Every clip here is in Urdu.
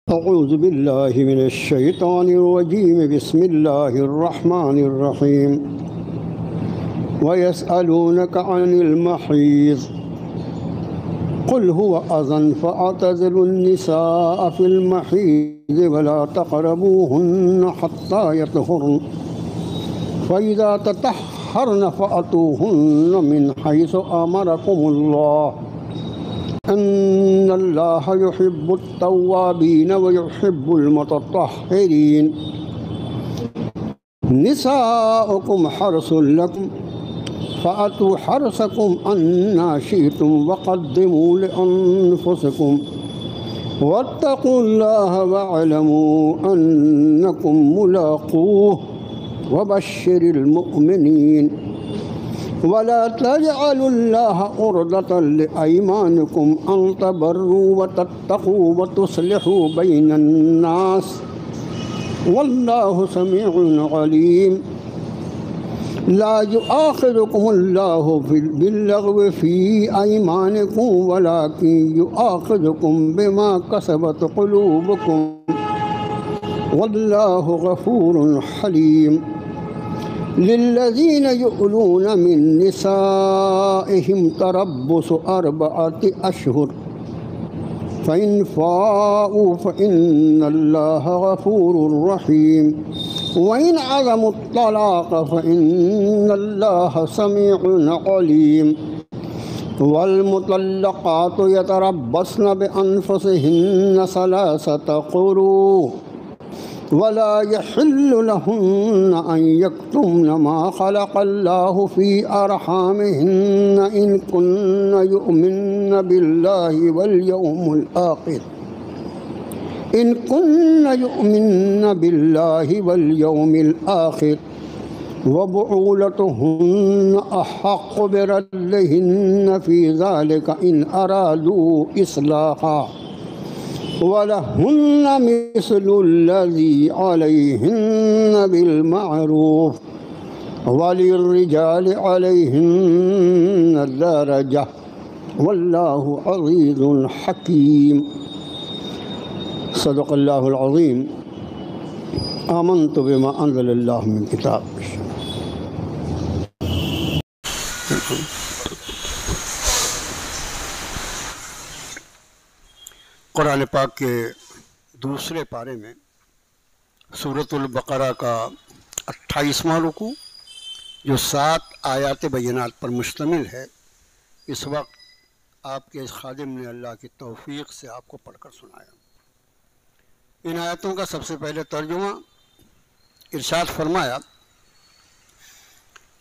أعوذ بالله من الشيطان الرجيم بسم الله الرحمن الرحيم ويسألونك عن المحيض قل هو أذى فاعتزلوا النساء في المحيض ولا تقربوهن حتى يطهرن فإذا تطهرن فأتوهن من حيث أمركم الله إن الله يحب التوابين ويحب المتطهرين نساؤكم حرث لكم فأتوا حرثكم أنى شئتم وقدموا لأنفسكم واتقوا الله واعلموا أنكم ملاقوه وبشر المؤمنين ولا تجعلوا الله عرضة لأيمانكم أن تبروا وتتقوا وتصلحوا بين الناس والله سميع عليم لا يؤاخذكم الله باللغو في أيمانكم ولكن يؤاخذكم بما كسبت قلوبكم والله غفور حليم للذين يؤلون من نسائهم تربص 4 أشهر فإن فاءوا فإن الله غفور رحيم وإن عزموا الطلاق فإن الله سميع عليم والمطلقات يتربصن بأنفسهن 3 قروء ولا يحل لهن أن يكتمن ما خلق الله في أرحامهن إن كن يؤمن بالله واليوم الآخر وبعولتهن أحق بردهن في ذلك إن أرادوا إصلاحا ولهن مثل الذي عليهن بالمعروف وللرجال عليهن درجة والله عزيز حكيم صدق الله العظيم آمنت بما أنزل الله من كتاب. قرآن پاک کے دوسرے پارے میں سورۃ البقرہ کا 28واں رکوع جو 7 آیات بینات پر مشتمل ہے، اس وقت آپ کے اس خادم نے اللہ کی توفیق سے آپ کو پڑھ کر سنایا۔ ان آیاتوں کا سب سے پہلے ترجمہ ارشاد فرمایا،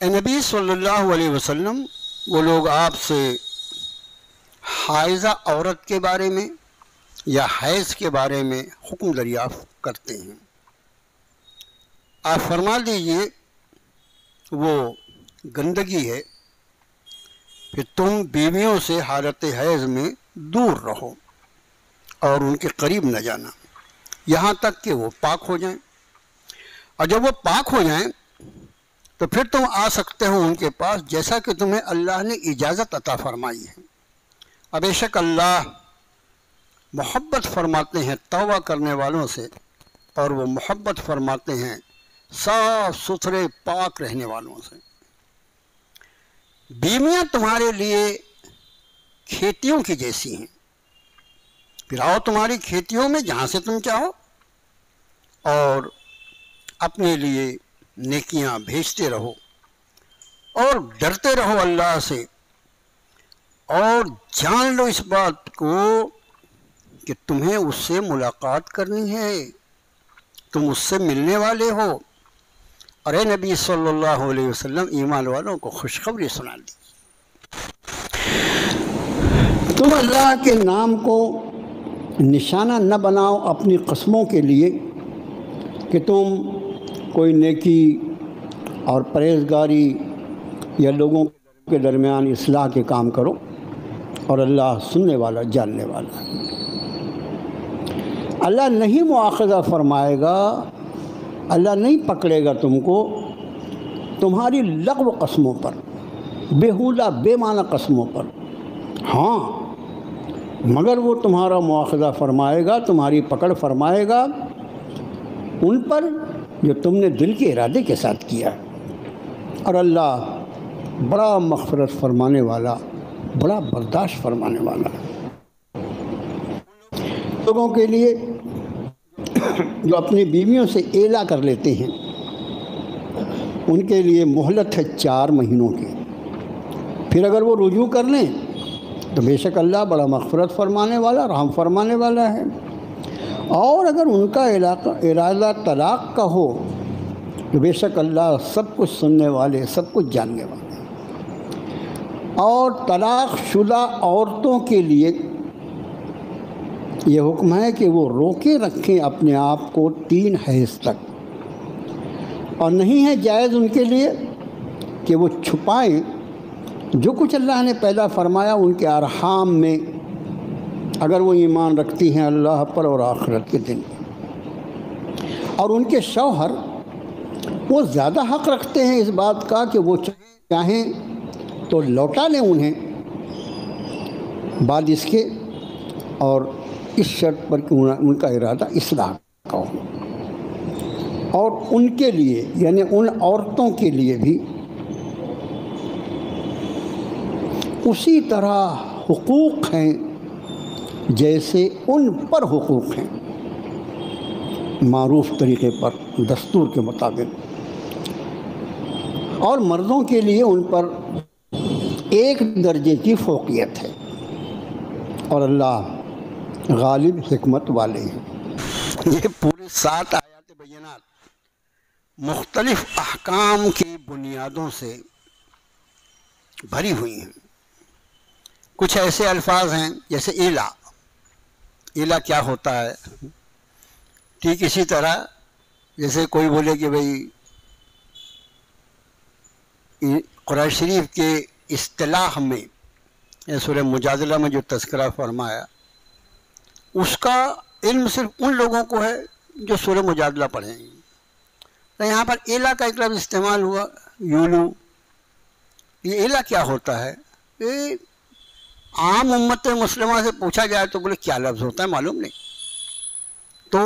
اے نبی صلی اللہ علیہ وسلم، وہ لوگ آپ سے حائضہ عورت کے بارے میں یا حیض کے بارے میں حکم دریافت کرتے ہیں، آپ فرما دیجئے وہ گندگی ہے، پھر تم بیویوں سے حالت حیض میں دور رہو اور ان کے قریب نہ جانا یہاں تک کہ وہ پاک ہو جائیں، اور جب وہ پاک ہو جائیں تو پھر تم آ سکتے ہو ان کے پاس جیسا کہ تمہیں اللہ نے اجازت عطا فرمائی ہے، اور بے شک اللہ محبت فرماتے ہیں توبہ کرنے والوں سے، اور وہ محبت فرماتے ہیں صاف ستھرے پاک رہنے والوں سے۔ بیویاں تمہارے لیے کھیتیوں کی جیسی ہیں، پھر آؤ تمہاری کھیتیوں میں جہاں سے تم چاہو، اور اپنے لیے نیکیاں بھیجتے رہو اور ڈرتے رہو اللہ سے، اور جان لو اس بات کو کہ تمہیں اس سے ملاقات کرنی ہے، تم اس سے ملنے والے ہو، اور اے نبی صلی اللہ علیہ وسلم ایمان والوں کو خوشخبری سنا دی۔ تم اللہ کے نام کو نشانہ نہ بناؤ اپنی قسموں کے لیے کہ تم کوئی نیکی اور پرہیزگاری یا لوگوں کے درمیان اصلاح کے کام کرو، اور اللہ سننے والا جاننے والا ہے۔ اللہ نہیں مؤاخذہ فرمائے گا، اللہ نہیں پکڑے گا تم کو تمہاری لغو قسموں پر، بیہودہ بے معنی قسموں پر۔ ہاں مگر وہ تمہارا مواخذہ فرمائے گا، تمہاری پکڑ فرمائے گا ان پر جو تم نے دل کے ارادے کے ساتھ کیا۔ اور اللہ بڑا مغفرت فرمانے والا، بڑا برداشت فرمانے والا لوگوں کے لیے جو اپنی بیویوں سے ایلا کر لیتے ہیں، ان کے لیے مہلت ہے 4 مہینوں کی، پھر اگر وہ رجوع کر لیں تو بے شک اللہ بڑا مغفرت فرمانے والا، رحم فرمانے والا ہے۔ اور اگر ان کا ارادہ طلاق کا ہو تو بے شک اللہ سب کچھ سننے والے، سب کچھ جاننے والے۔ اور طلاق شدہ عورتوں کے لیے یہ حکم ہے کہ وہ روکے رکھیں اپنے آپ کو 3 حیض تک، اور نہیں ہے جائز ان کے لیے کہ وہ چھپائیں جو کچھ اللہ نے پیدا فرمایا ان کے ارحام میں، اگر وہ ایمان رکھتی ہیں اللہ پر اور آخرت کے دن۔ اور ان کے شوہر وہ زیادہ حق رکھتے ہیں اس بات کا کہ وہ چاہیں تو لوٹا لیں انہیں بعد اس کے، اور اس شرط پر کہ ان کا ارادہ اصلاح کا ہو۔ اور ان کے لیے یعنی ان عورتوں کے لیے بھی اسی طرح حقوق ہیں جیسے ان پر حقوق ہیں، معروف طریقے پر، دستور کے مطابق۔ اور مردوں کے لیے ان پر 1 درجے کی فوقیت ہے، اور اللہ غالب حکمت والے ہیں۔ یہ پورے 7 آیات بینات مختلف احکام کی بنیادوں سے بھری ہوئی ہیں۔ کچھ ایسے الفاظ ہیں جیسے ایلا، ایلا کیا ہوتا ہے؟ ٹھیک اسی طرح جیسے کوئی بولے کہ بھئی قرآن شریف کے اصطلاح میں سورہ مجادلہ میں جو تذکرہ فرمایا اس کا علم صرف ان لوگوں کو ہے جو سورہ مجادلہ پڑھیں گے۔ تو یہاں پر ایلا کا ایک لفظ استعمال ہوا، یولو۔ یہ ایلا کیا ہوتا ہے؟ یہ عام امت مسلمہ سے پوچھا جائے تو بولے کیا لفظ ہوتا ہے معلوم نہیں۔ تو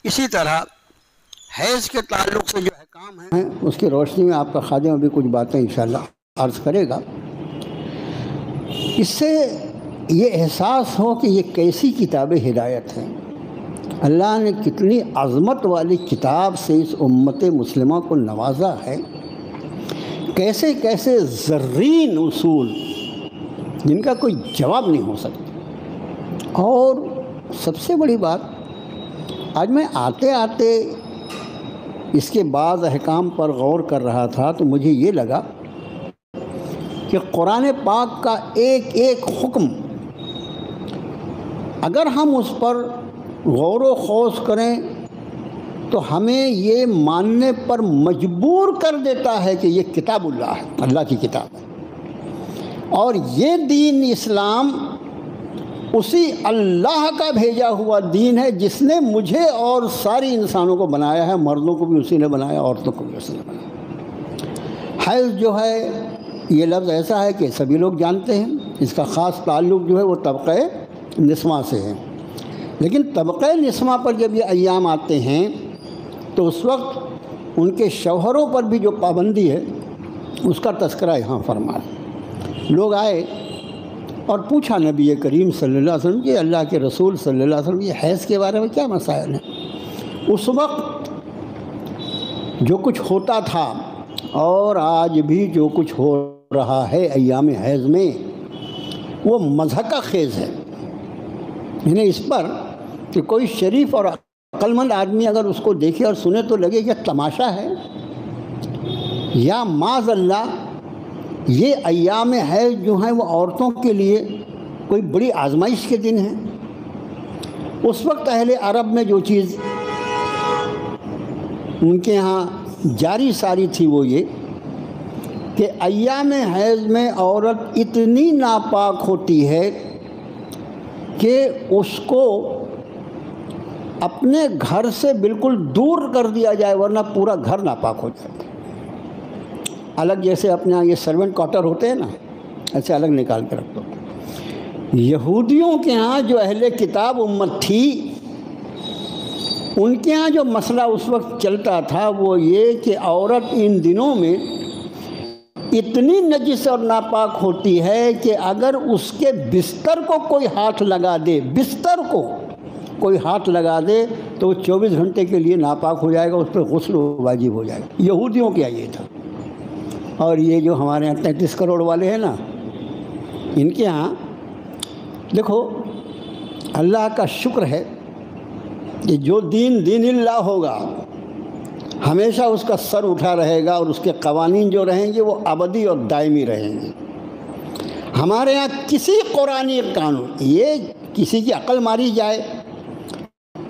اسی طرح حیض کے تعلق سے جو احکام ہیں اس کی روشنی میں آپ کا خادم ابھی کچھ باتیں انشاءاللہ عرض کرے گا۔ اس سے یہ احساس ہو کہ یہ کیسی کتاب ہدایت ہے، اللہ نے کتنی عظمت والی کتاب سے اس امت مسلمہ کو نوازا ہے، کیسے کیسے زرین اصول جن کا کوئی جواب نہیں ہو سکتا۔ اور سب سے بڑی بات، آج میں آتے آتے اس کے بعض احکام پر غور کر رہا تھا تو مجھے یہ لگا کہ قرآن پاک کا ایک ایک حکم اگر ہم اس پر غور و خوض کریں تو ہمیں یہ ماننے پر مجبور کر دیتا ہے کہ یہ کتاب اللہ ہے، اللہ کی کتاب ہے، اور یہ دین اسلام اسی اللہ کا بھیجا ہوا دین ہے جس نے مجھے اور ساری انسانوں کو بنایا ہے، مردوں کو بھی اسی نے بنایا، عورتوں کو بھی اسی نے بنایا۔ حیض جو ہے یہ لفظ ایسا ہے کہ سبھی لوگ جانتے ہیں، اس کا خاص تعلق جو ہے وہ طبقہ نسواں سے ہے، لیکن طبقہ نسواں پر جب یہ ایام آتے ہیں تو اس وقت ان کے شوہروں پر بھی جو پابندی ہے اس کا تذکرہ یہاں فرمایا۔ لوگ آئے اور پوچھا نبی کریم صلی اللہ علیہ وسلم کہ اللہ کے رسول صلی اللہ علیہ وسلم یہ حیض کے بارے میں کیا مسائل ہیں؟ اس وقت جو کچھ ہوتا تھا اور آج بھی جو کچھ ہو رہا ہے ایام حیض میں وہ مضحکہ خیز ہے، یعنی اس پر کہ کوئی شریف اور عقل مند آدمی اگر اس کو دیکھے اور سنے تو لگے کہ تماشا ہے، یا معاذ اللہ یہ ایام حیض جو ہیں وہ عورتوں کے لیے کوئی بڑی آزمائش کے دن ہیں۔ اس وقت اہل عرب میں جو چیز ان کے ہاں جاری ساری تھی وہ یہ کہ ایام حیض میں عورت اتنی ناپاک ہوتی ہے کہ اس کو اپنے گھر سے بالکل دور کر دیا جائے ورنہ پورا گھر ناپاک ہو جائے، الگ جیسے اپنے یہ سرونٹ کوارٹر ہوتے ہیں نا، ایسے الگ نکال کے رکھ دو۔ یہودیوں کے ہاں جو اہل کتاب امت تھی، ان کے ہاں جو مسئلہ اس وقت چلتا تھا وہ یہ کہ عورت ان دنوں میں اتنی نجس اور ناپاک ہوتی ہے کہ اگر اس کے بستر کو کوئی ہاتھ لگا دے، بستر کو کوئی ہاتھ لگا دے تو وہ 24 گھنٹے کے لیے ناپاک ہو جائے گا، اس پہ غسل واجب ہو جائے گا۔ یہودیوں کے یہ تھا۔ اور یہ جو ہمارے یہاں 33 کروڑ والے ہیں نا، ان کے ہاں دیکھو اللہ کا شکر ہے کہ جو دین اللہ ہوگا ہمیشہ اس کا سر اٹھا رہے گا، اور اس کے قوانین جو رہیں گے وہ ابدی اور دائمی رہیں گے۔ ہمارے یہاں کسی قرآنی قانون، یہ کسی کی عقل ماری جائے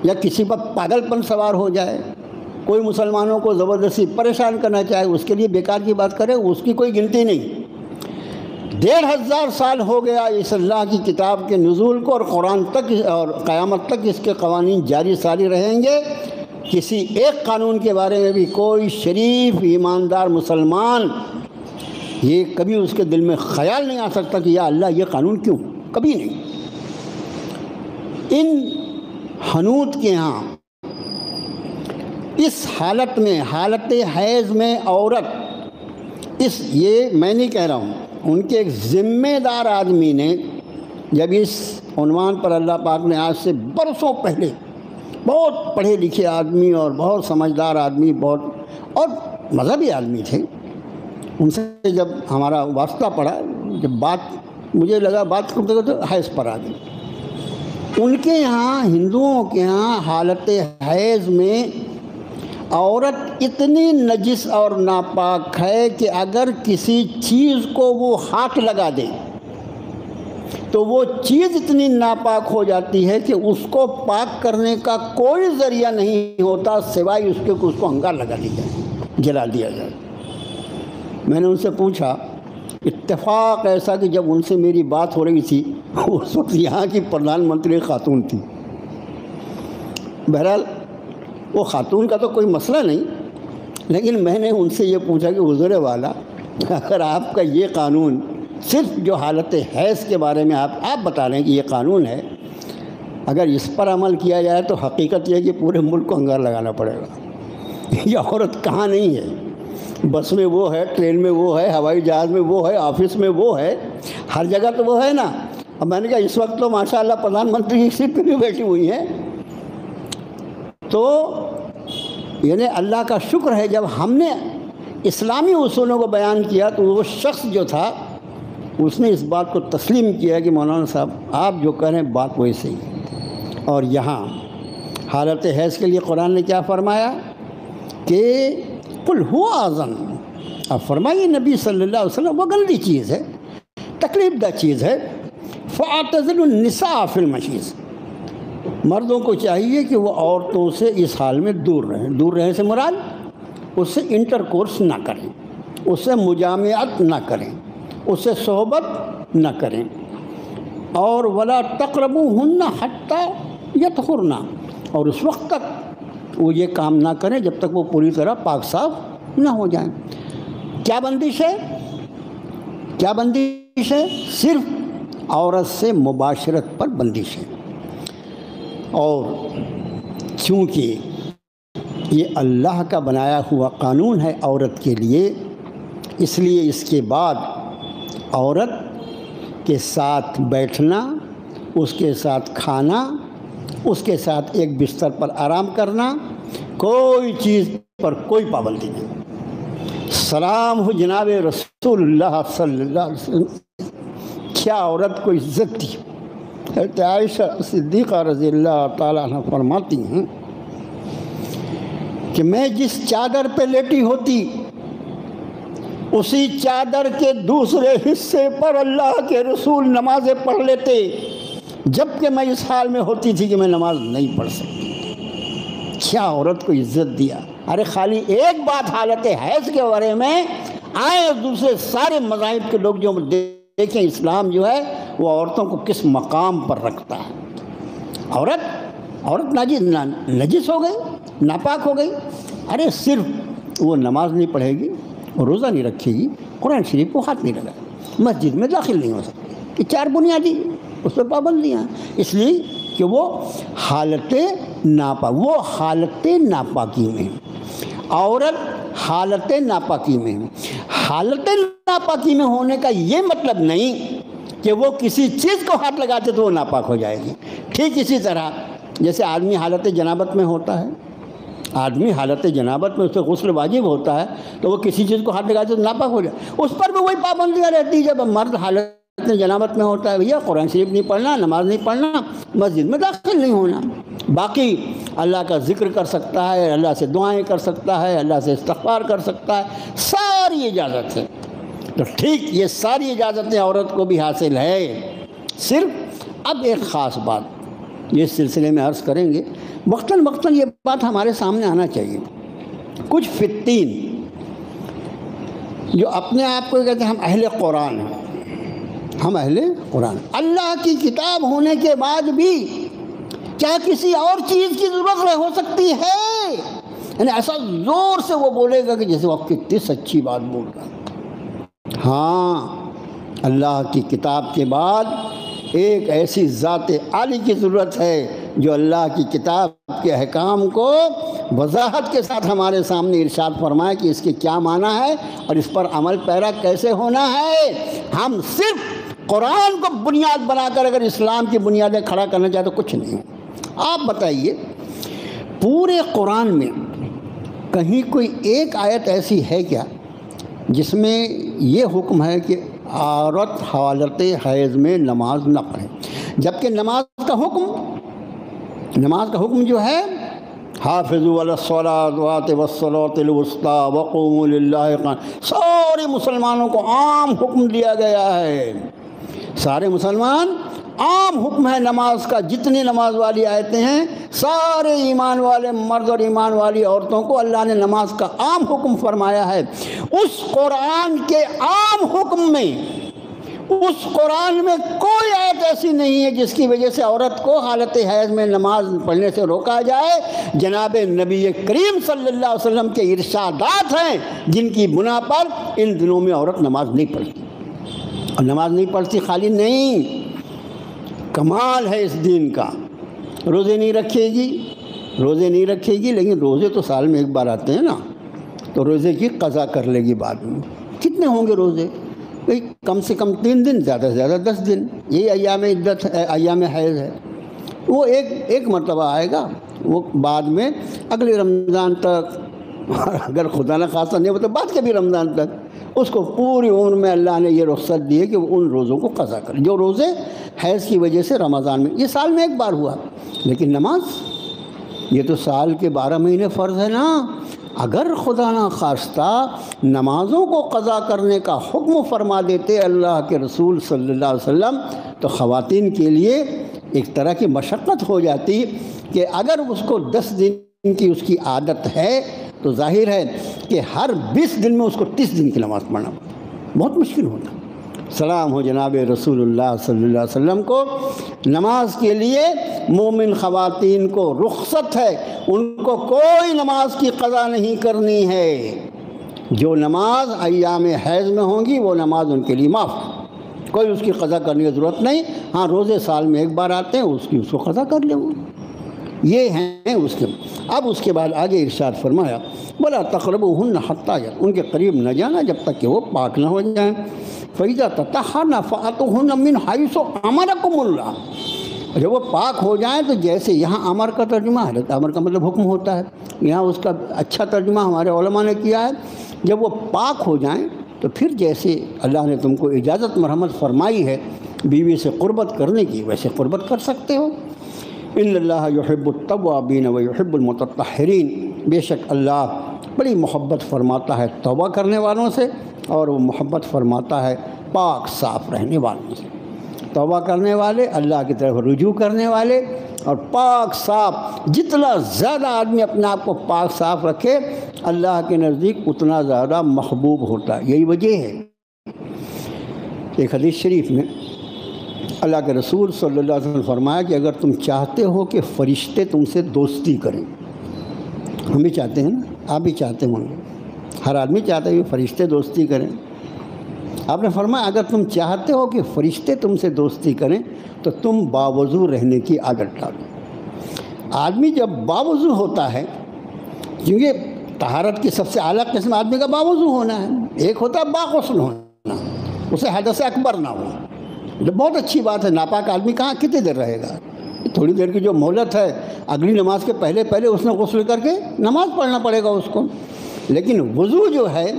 یا کسی پر پاگل پن سوار ہو جائے، کوئی مسلمانوں کو زبردستی پریشان کرنا چاہے، اس کے لیے بیکار کی بات کرے، اس کی کوئی گنتی نہیں۔ 1500 سال ہو گیا اس اللہ کی کتاب کے نزول کو، اور قرآن تک اور قیامت تک اس کے قوانین جاری ساری رہیں گے۔ کسی ایک قانون کے بارے میں بھی کوئی شریف ایماندار مسلمان یہ کبھی اس کے دل میں خیال نہیں آ سکتا کہ یا اللہ یہ قانون کیوں، کبھی نہیں۔ ان حنوط کے ہاں اس حالت میں، حالت حیض میں عورت، یہ میں نہیں کہہ رہا ہوں، ان کے ایک ذمہ دار آدمی نے جب اس عنوان پر اللہ پاک نے آج سے برسوں پہلے بہت پڑھے لکھے آدمی اور بہت سمجھدار آدمی، بہت اور مذہبی آدمی تھے، ان سے جب ہمارا واسطہ پڑا، جب بات مجھے لگا بات کرتے کرتے حیض پر آ گئی۔ ان کے یہاں، ہندوؤں کے یہاں حالت حیض میں عورت اتنی نجس اور ناپاک ہے کہ اگر کسی چیز کو وہ ہاتھ لگا دے تو وہ چیز اتنی ناپاک ہو جاتی ہے کہ اس کو پاک کرنے کا کوئی ذریعہ نہیں ہوتا سوائے اس کے کہ اس کو انگار لگا دیا جائے، جلا دیا جائے۔ میں نے ان سے پوچھا، اتفاق ایسا کہ جب ان سے میری بات ہو رہی تھی اس وقت یہاں کی پردھان منتری خاتون تھی۔ بہرحال وہ خاتون کا تو کوئی مسئلہ نہیں، لیکن میں نے ان سے یہ پوچھا کہ حضور والا، اگر آپ کا یہ قانون صرف جو حالت حیض کے بارے میں آپ بتا رہے ہیں کہ یہ قانون ہے، اگر اس پر عمل کیا جائے تو حقیقت یہ ہے کہ پورے ملک کو انگار لگانا پڑے گا۔ یہ عورت کہاں نہیں ہے، بس میں وہ ہے، ٹرین میں وہ ہے، ہوائی جہاز میں وہ ہے، آفس میں وہ ہے، ہر جگہ تو وہ ہے نا۔ اب میں نے کہا اس وقت تو ماشاءاللہ پردھان منتری کی سیٹ پہ بھی بیٹھی ہوئی ہیں۔ تو یعنی اللہ کا شکر ہے جب ہم نے اسلامی اصولوں کو بیان کیا تو وہ شخص جو تھا اس نے اس بات کو تسلیم کیا کہ مولانا صاحب آپ جو کہہ رہے ہیں بات وہی صحیح ہے۔ اور یہاں حالت حیض کے لیے قرآن نے کیا فرمایا کہ قل هو اذن، اب فرمائیے نبی صلی اللہ علیہ وسلم وہ گندی چیز ہے، تکلیف دہ چیز ہے، فاعتزلوا النساء فی المحیض، مردوں کو چاہیے کہ وہ عورتوں سے اس حال میں دور رہیں۔ دور رہیں سے مراد اس سے انٹرکورس نہ کریں، اس سے مجامعت نہ کریں، اس سے صحبت نہ کریں، اور ولا تقربوہن حتی یطہرن، اور اس وقت تک وہ یہ کام نہ کریں جب تک وہ پوری طرح پاک صاف نہ ہو جائیں۔ کیا بندش ہے؟ کیا بندش ہے؟ صرف عورت سے مباشرت پر بندش ہے۔ اور چونکہ یہ اللہ کا بنایا ہوا قانون ہے عورت کے لیے، اس لیے اس کے بعد عورت کے ساتھ بیٹھنا، اس کے ساتھ کھانا، اس کے ساتھ ایک بستر پر آرام کرنا، کوئی چیز پر کوئی پابندی نہیں۔ سلام ہو جناب رسول اللہ صلی اللہ علیہ وسلم، کیا عورت کو عزت دی۔ حضرت عائشہ صدیقہ رضی اللہ تعالیٰ عنہ فرماتی ہیں کہ میں جس چادر پہ لیٹی ہوتی اسی چادر کے دوسرے حصے پر اللہ کے رسول نمازیں پڑھ لیتے، جبکہ میں اس حال میں ہوتی تھی کہ میں نماز نہیں پڑھ سکتی۔ کیا عورت کو عزت دیا۔ ارے خالی ایک بات حالت حیض کے بارے میں آئے اور دوسرے سارے مذاہب کے لوگ جو دیکھیں اسلام جو ہے وہ عورتوں کو کس مقام پر رکھتا ہے۔ عورت نجس ہو گئی، ناپاک ہو گئی، ارے صرف وہ نماز نہیں پڑھے گی، روزہ نہیں رکھے گی، قرآن شریف کو ہاتھ نہیں لگائے، مسجد میں داخل نہیں ہو سکتی، یہ 4 بنیادی اس پر پابندیاں ہیں، اس لیے کہ وہ حالت ناپاکی میں ہے، عورت حالت ناپاکی میں ہے۔ حالت ناپاکی میں ہونے کا یہ مطلب نہیں کہ وہ کسی چیز کو ہاتھ لگاتے تو وہ ناپاک ہو جائے گی۔ ٹھیک اسی طرح جیسے آدمی حالت جنابت میں ہوتا ہے، آدمی حالت جنابت میں اس سے غسل واجب ہوتا ہے تو وہ کسی چیز کو ہاتھ لگاتے تو ناپاک ہو جائے، اس پر بھی وہی پابندیاں رہتی۔ جب مرد حالت جنابت میں ہوتا ہے بھیا قرآن شریف نہیں پڑھنا، نماز نہیں پڑھنا، مسجد میں داخل نہیں ہونا، باقی اللہ کا ذکر کر سکتا ہے، اللہ سے دعائیں کر سکتا ہے، اللہ سے استغفار کر سکتا ہے، ساری اجازت ہے۔ تو ٹھیک یہ ساری اجازتیں عورت کو بھی حاصل ہے، صرف اب ایک خاص بات یہ سلسلے میں عرض کریں گے، وقتاً وقتاً یہ بات ہمارے سامنے آنا چاہیے۔ کچھ فتین جو اپنے آپ کو کہتے ہیں ہم اہل قرآن ہیں، ہم اہل قرآن، اللہ کی کتاب ہونے کے بعد بھی کیا کسی اور چیز کی ضرورت ہو سکتی ہے؟ یعنی ایسا زور سے وہ بولے گا کہ جیسے وہ کتنی سچی بات بول رہا ہے۔ ہاں، اللہ کی کتاب کے بعد ایک ایسی ذات عالی کی ضرورت ہے جو اللہ کی کتاب کے احکام کو وضاحت کے ساتھ ہمارے سامنے ارشاد فرمائے کہ اس کے کیا معنی ہے اور اس پر عمل پیرا کیسے ہونا ہے۔ ہم صرف قرآن کو بنیاد بنا کر اگر اسلام کی بنیادیں کھڑا کرنا چاہتے تو کچھ نہیں۔ آپ بتائیے پورے قرآن میں کہیں کوئی ایک آیت ایسی ہے کیا جس میں یہ حکم ہے کہ عورت حالت حیض میں نماز نہ پڑھے، جبکہ نماز کا حکم جو ہے حافظوا علی الصلاۃ والصلاۃ الوسطیٰ وقوموا للہ قانتین، سارے مسلمانوں کو عام حکم دیا گیا ہے، سارے مسلمان عام حکم ہے نماز کا۔ جتنی نماز والی آیتیں ہیں سارے ایمان والے مرد اور ایمان والی عورتوں کو اللہ نے نماز کا عام حکم فرمایا ہے۔ اس قرآن کے عام حکم میں، اس قرآن میں کوئی آیت ایسی نہیں ہے جس کی وجہ سے عورت کو حالت حیض میں نماز پڑھنے سے روکا جائے۔ جناب نبی کریم صلی اللہ علیہ وسلم کے ارشادات ہیں جن کی بنا پر ان دنوں میں عورت نماز نہیں پڑھتی، اور نماز نہیں پڑھتی خالی نہیں، کمال ہے اس دین کا۔ روزے نہیں رکھے گی لیکن روزے تو سال میں ایک بار آتے ہیں نا، تو روزے کی قضا کر لے گی بعد میں۔ کتنے ہوں گے روزے؟ بھئی کم سے کم 3 دن، زیادہ سے زیادہ 10 دن، یہی ایام عدت ہے، ایام حیض ہے۔ وہ ایک مرتبہ آئے گا، وہ بعد میں اگلے رمضان تک، اگر خدا نہ خاصہ نہیں ہو تو بعد کے بھی رمضان تک، اس کو پوری عمر میں اللہ نے یہ رخصت دی ہے کہ وہ ان روزوں کو قضا کرے جو روزے حیض کی وجہ سے رمضان میں، یہ سال میں ایک بار ہوا۔ لیکن نماز یہ تو سال کے 12 مہینے فرض ہے نا۔ اگر خدا نہ خواستہ نمازوں کو قضا کرنے کا حکم فرما دیتے اللہ کے رسول صلی اللہ علیہ وسلم تو خواتین کے لیے ایک طرح کی مشقت ہو جاتی کہ اگر اس کو 10 دن کی اس کی عادت ہے تو ظاہر ہے کہ ہر 20 دن میں اس کو 30 دن کی نماز پڑھنا بہت مشکل ہوتا۔ سلام ہو جناب رسول اللہ صلی اللہ علیہ وسلم کو، نماز کے لیے مومن خواتین کو رخصت ہے، ان کو کوئی نماز کی قضا نہیں کرنی ہے۔ جو نماز ایام حیض میں ہوں گی وہ نماز ان کے لیے معاف، کوئی اس کی قضا کرنے کی ضرورت نہیں۔ ہاں روزے سال میں ایک بار آتے ہیں، اس کو قضا کر لیں وہ، یہ ہیں اس کے۔ اب اس کے بعد آگے ارشاد فرمایا وَلَا تَقْرَبُوهُنَّ حَتَّىٰ يَطْهُرْنَ، ان کے قریب نہ جانا جب تک کہ وہ پاک نہ ہو جائیں۔ فَإِذَا تَطَهَّرْنَ فَأْتُوهُنَّ مِنْ حَيْثُ أَمَرَكُمُ اللَّهُ، جب وہ پاک ہو جائیں تو جیسے یہاں امر کا ترجمہ ہے، امر کا مطلب حکم ہوتا ہے، یہاں اس کا اچھا ترجمہ ہمارے علماء نے کیا ہے، جب وہ پاک ہو جائیں تو پھر جیسے اللہ نے تم کو اجازت مرحمت فرمائی ہے بیوی سے قربت کرنے کی، ویسے قربت کر سکتے ہو۔ ان اللہ یحب التوابین و یحب المتطہرین، بے شک اللہ بڑی محبت فرماتا ہے توبہ کرنے والوں سے اور وہ محبت فرماتا ہے پاک صاف رہنے والوں سے۔ توبہ کرنے والے، اللہ کی طرف رجوع کرنے والے اور پاک صاف، جتنا زیادہ آدمی اپنے آپ کو پاک صاف رکھے اللہ کے نزدیک اتنا زیادہ محبوب ہوتا ہے۔ یہی وجہ ہے ایک حدیث شریف میں اللہ کے رسول صلی اللہ علیہ وسلم نے فرمایا کہ اگر تم چاہتے ہو کہ فرشتے تم سے دوستی کریں، ہم بھی چاہتے ہیں نا، آپ بھی چاہتے ہوں گے، ہر آدمی چاہتا ہے کہ فرشتے دوستی کریں۔ آپ نے فرمایا اگر تم چاہتے ہو کہ فرشتے تم سے دوستی کریں تو تم باوضو رہنے کی عادت ڈالو۔ آدمی جب باوضو ہوتا ہے، کیونکہ طہارت کی سب سے اعلیٰ قسم آدمی کا باوضو ہونا ہے، ایک ہوتا ہے باغسل ہونا، اسے حدث اکبر نہ ہو، جو بہت اچھی بات ہے۔ ناپاک آدمی کہاں کتنی دیر رہے گا؟ تھوڑی دیر کی جو مہلت ہے، اگلی نماز کے پہلے اس نے غسل کر کے نماز پڑھنا پڑے گا اس کو۔ لیکن وضو جو ہے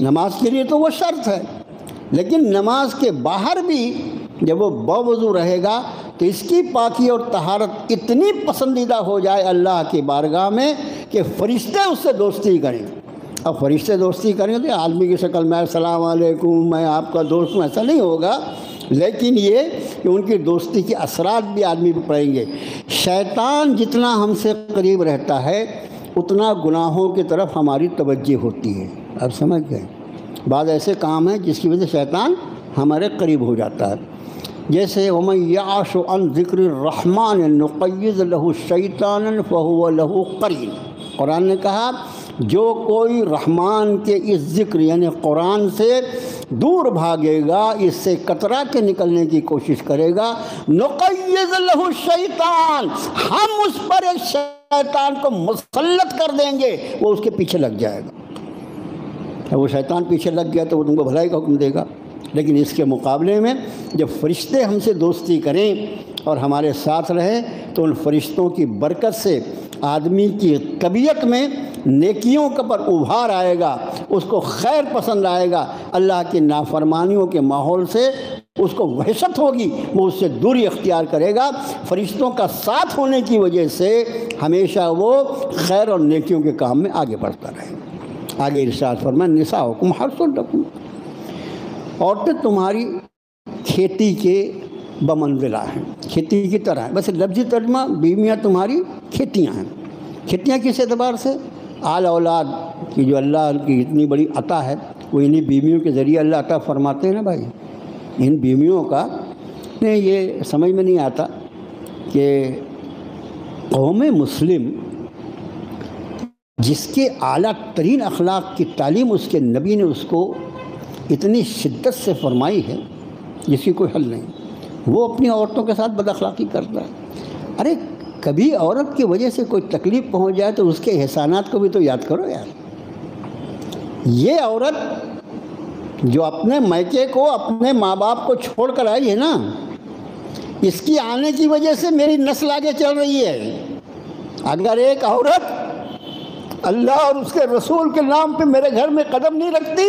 نماز کے لیے تو وہ شرط ہے، لیکن نماز کے باہر بھی جب وہ باوضو رہے گا تو اس کی پاکی اور طہارت اتنی پسندیدہ ہو جائے اللہ کی بارگاہ میں کہ فرشتے اس سے دوستی کریں۔ اب فرشتے دوستی کریں تو آدمی کی شکل میں السلام علیکم میں آپ کا دوست ہوں ایسا نہیں ہوگا، لیکن یہ کہ ان کی دوستی کے اثرات بھی آدمی پہ پڑیں گے۔ شیطان جتنا ہم سے قریب رہتا ہے اتنا گناہوں کی طرف ہماری توجہ ہوتی ہے۔ آپ سمجھ گئے؟ بعض ایسے کام ہیں جس کی وجہ سے شیطان ہمارے قریب ہو جاتا ہے، جیسے وَمَن يَعْشُ عَن ذِكْرِ الرَّحْمَٰنِ نُقَيِّضْ لَهُ شَيْطَانًا فَهُوَ لَهُ قَرِينٌ۔ قرآن نے کہا جو کوئی رحمان کے اس ذکر یعنی قرآن سے دور بھاگے گا، اس سے کترا کے نکلنے کی کوشش کرے گا، نُقَيِّضْ لَهُ الشَّيْطَانُ، ہم اس پر ایک شیطان کو مسلط کر دیں گے، وہ اس کے پیچھے لگ جائے گا۔ وہ شیطان پیچھے لگ گیا تو وہ تم کو بھلائی کا حکم دے گا۔ لیکن اس کے مقابلے میں جب فرشتے ہم سے دوستی کریں اور ہمارے ساتھ رہیں تو ان فرشتوں کی برکت سے آدمی کی طبیعت میں نیکیوں کا پر ابھار آئے گا، اس کو خیر پسند آئے گا، اللہ کی نافرمانیوں کے ماحول سے اس کو وحشت ہوگی، وہ اس سے دوری اختیار کرے گا۔ فرشتوں کا ساتھ ہونے کی وجہ سے ہمیشہ وہ خیر اور نیکیوں کے کام میں آگے بڑھتا رہے۔ آگے ارشاد فرمایا نساؤکم حرث لکم، عورتیں تمہاری کھیتی کے بمنزلہ ہیں، کھیتی کی طرح ہیں۔ بس لفظی ترجمہ بیویاں تمہاری کھیتیاں ہیں۔ کھیتیاں کس اعتبار سے؟ آل اولاد کی جو اللہ کی اتنی بڑی عطا ہے وہ انہی بیویوں کے ذریعے اللہ عطا فرماتے ہیں نا بھائی۔ ان بیویوں کا یہ سمجھ میں نہیں آتا کہ قوم مسلم جس کے اعلیٰ ترین اخلاق کی تعلیم اس کے نبی نے اس کو اتنی شدت سے فرمائی ہے جس کی کوئی حل نہیں، وہ اپنی عورتوں کے ساتھ بد اخلاقی کرتا ہے۔ ارے کبھی عورت کی وجہ سے کوئی تکلیف پہنچ جائے تو اس کے احسانات کو بھی تو یاد کرو یار۔ یہ عورت جو اپنے میکے کو اپنے ماں باپ کو چھوڑ کر آئی ہے نا، اس کی آنے کی وجہ سے میری نسل آگے چل رہی ہے۔ اگر ایک عورت اللہ اور اس کے رسول کے نام پہ میرے گھر میں قدم نہیں رکھتی،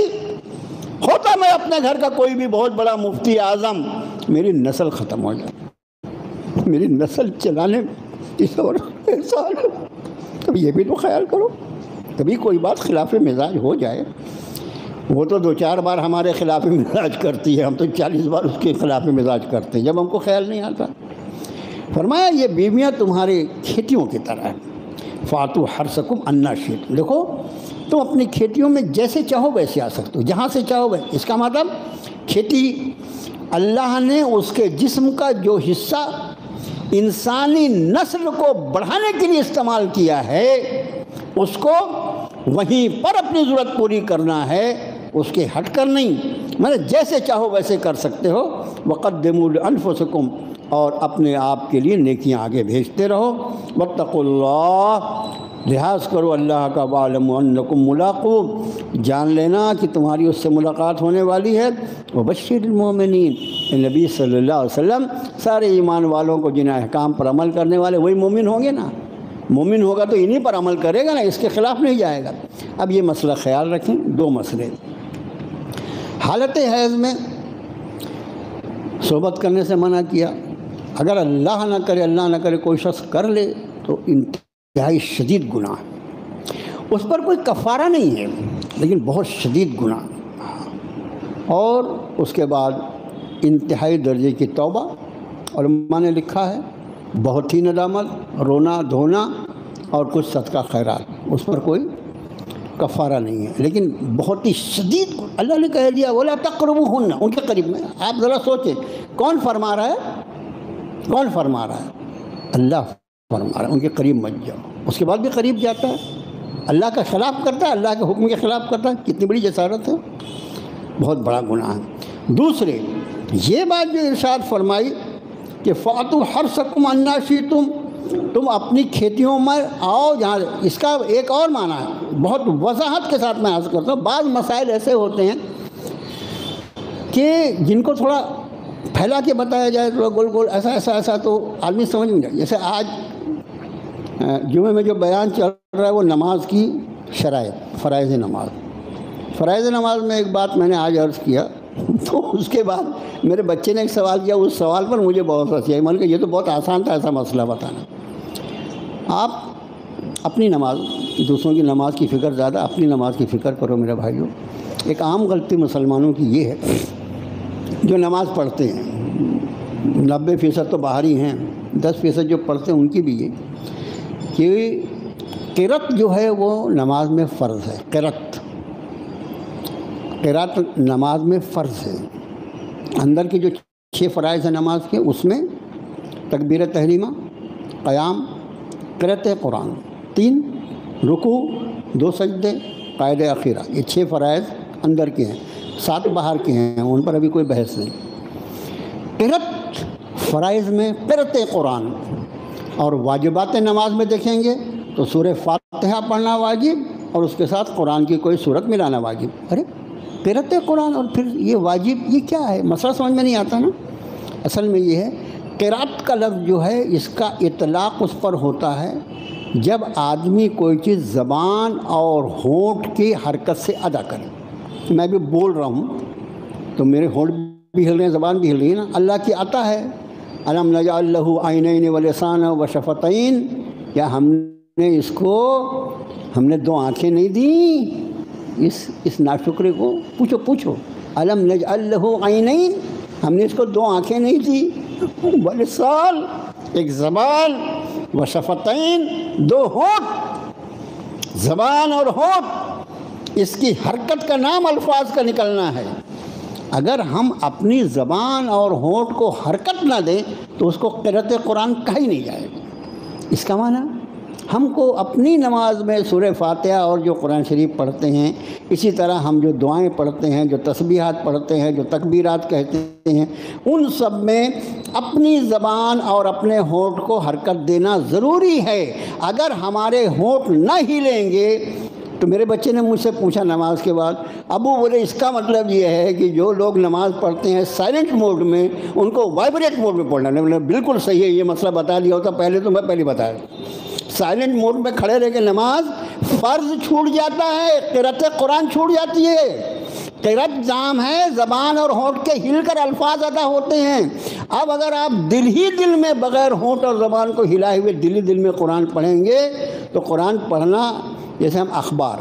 ہوتا میں اپنے گھر کا کوئی بھی بہت بڑا مفتی اعظم، میری نسل ختم ہو جائے، میری نسل چلانے میں اس اور احسان ہے۔ اب یہ بھی تو خیال کرو، کبھی کوئی بات خلاف مزاج ہو جائے، وہ تو 2-4 بار ہمارے خلاف مزاج کرتی ہے، ہم تو 40 بار اس کے خلاف مزاج کرتے ہیں جب ہم کو خیال نہیں آتا۔ فرمایا یہ بیویاں تمہاری کھیتیوں کی طرح ہیں، فاتو حرثکم انا شئتم، دیکھو تم اپنی کھیتیوں میں جیسے چاہو ویسے آ سکتے ہو، جہاں سے چاہو ویسے۔ اس کا مطلب کھیتی اللہ نے اس کے جسم کا جو حصہ انسانی نسل کو بڑھانے کے لیے استعمال کیا ہے اس کو وہیں پر اپنی ضرورت پوری کرنا ہے، اس کے ہٹ کر نہیں، مطلب جیسے چاہو ویسے کر سکتے ہو۔ وقدموا لانفسکم، اور اپنے آپ کے لیے نیکیاں آگے بھیجتے رہو۔ واتقوا اللہ، لحاظ کرو اللہ کا، وَاعْلَمُوا أَنَّكُمْ مُلَاقُوهُ، جان لینا کہ تمہاری اس سے ملاقات ہونے والی ہے۔ وَبَشِّرِ الْمُؤْمِنِينَ، نبی صلی اللہ علیہ وسلم سارے ایمان والوں کو جن احکام پر عمل کرنے والے وہی مومن ہوں گے نا، مومن ہوگا تو انہی پر عمل کرے گا نا، اس کے خلاف نہیں جائے گا۔ اب یہ مسئلہ خیال رکھیں، 2 مسئلے۔ حالت حیض میں صحبت کرنے سے منع کیا، اگر اللہ نہ کرے کوئی شخص کر لے تو انتہائی شدید گناہ، اس پر کوئی کفارہ نہیں ہے لیکن بہت شدید گناہ، اور اس کے بعد انتہائی درجے کی توبہ، اور علماء نے لکھا ہے بہت ہی ندامت، رونا دھونا اور کچھ صدقہ خیرات، اس پر کوئی کفارہ نہیں ہے، لیکن بہت ہی شدید اللہ نے کہہ دیا وَلَا تَقْرَبُوهُنَّ، ان کے قریب میں۔ آپ ذرا سوچیں کون فرما رہا ہے؟ کون فرما رہا ہے؟ اللہ فرما رہا ہے، ان کے قریب مت جاؤ۔ اس کے بعد بھی قریب جاتا ہے، اللہ کا خلاف کرتا ہے، اللہ کے حکم کے خلاف کرتا ہے، کتنی بڑی جسارت ہے، بہت بڑا گناہ ہے۔ دوسرے یہ بات جو ارشاد فرمائی کہ فاتو حرثکم انا شئتم، تم اپنی کھیتیوں میں آؤ جہاں۔ اس کا ایک اور معنی ہے، بہت وضاحت کے ساتھ میں عرض کرتا ہوں۔ بعض مسائل ایسے ہوتے ہیں کہ جن کو تھوڑا پھیلا کے بتایا جائے، تھوڑا گول گول ایسا ایسا ایسا، تو آدمی سمجھ میں جائے۔ جیسے آج جمعے میں جو بیان چل رہا ہے وہ نماز کی شرائط، فرائض نماز۔ فرائض نماز میں ایک بات میں نے آج عرض کیا، تو اس کے بعد میرے بچے نے ایک سوال کیا، اس سوال پر مجھے بہت ہنسی آئی۔ میں نے کہا یہ تو بہت آسان تھا ایسا مسئلہ بتانا۔ آپ اپنی نماز، دوسروں کی نماز کی فکر زیادہ، اپنی نماز کی فکر کرو میرے بھائیوں۔ ایک عام غلطی مسلمانوں کی یہ ہے، جو نماز پڑھتے ہیں 90% تو باہر ہی ہیں، 10% جو پڑھتے ہیں ان کی بھی یہ کہ قرات جو ہے وہ نماز میں فرض ہے۔ قرات نماز میں فرض ہے۔ اندر کی جو 6 فرائض ہیں نماز کے، اس میں تکبیر تحریمہ، قیام، قرات قرآن، 3 رکوع، 2 سجدے، قائد اخیرہ، یہ 6 فرائض اندر کے ہیں، 7 باہر کے ہیں، ان پر ابھی کوئی بحث نہیں۔ قرات فرائض میں قرات قرآن، اور واجبات نماز میں دیکھیں گے تو سورہ فاتحہ پڑھنا واجب، اور اس کے ساتھ قرآن کی کوئی سورت ملانا واجب۔ ارے قرات قرآن اور پھر یہ واجب، یہ کیا ہے؟ مسئلہ سمجھ میں نہیں آتا نا۔ اصل میں یہ ہے، قرات کا لفظ جو ہے اس کا اطلاق اس پر ہوتا ہے جب آدمی کوئی چیز زبان اور ہونٹ کی حرکت سے ادا کرے۔ میں بھی بول رہا ہوں تو میرے ہونٹ بھی ہل رہے ہیں، زبان بھی ہل رہی ہے نا۔ اللہ کی عطا ہے، الم نجعل لہ عینین ولسانا وشفتین، یا ہم نے اس کو، ہم نے 2 آنکھیں نہیں دیں اس ناشکرے کو؟ پوچھو الم نجعل لہ عینین، ہم نے اس کو 2 آنکھیں نہیں دی، ولسان ایک زبان، وشفتین 2 ہونٹ، زبان اور ہونٹ، اس کی حرکت کا نام الفاظ کا نکلنا ہے۔ اگر ہم اپنی زبان اور ہونٹ کو حرکت نہ دیں تو اس کو قرات قرآن کہا ہی نہیں جائے گا۔ اس کا معنی ہم کو اپنی نماز میں سورہ فاتحہ اور جو قرآن شریف پڑھتے ہیں، اسی طرح ہم جو دعائیں پڑھتے ہیں، جو تسبیحات پڑھتے ہیں، جو تکبیرات کہتے ہیں، ان سب میں اپنی زبان اور اپنے ہونٹ کو حرکت دینا ضروری ہے۔ اگر ہمارے ہونٹ نہ ہلیں گے تو میرے بچے نے مجھ سے پوچھا نماز کے بعد، ابو بولے اس کا مطلب یہ ہے کہ جو لوگ نماز پڑھتے ہیں سائلنٹ موڈ میں، ان کو وائبریٹ موڈ میں پڑھنا۔ میں بالکل صحیح ہے، یہ مسئلہ بتا دیا ہوتا پہلے تو میں پہلے بتایا۔ سائلنٹ موڈ میں کھڑے رہ کے نماز فرض چھوٹ جاتا ہے، قرات قرآن چھوٹ جاتی ہے۔ قرات نام ہے، زبان اور ہونٹ کے ہل کر الفاظ ادا ہوتے ہیں۔ اب اگر آپ دل ہی دل میں بغیر ہونٹ اور زبان کو ہلائے ہوئے دل ہی دل میں قرآن پڑھیں گے تو قرآن پڑھنا، جیسے ہم اخبار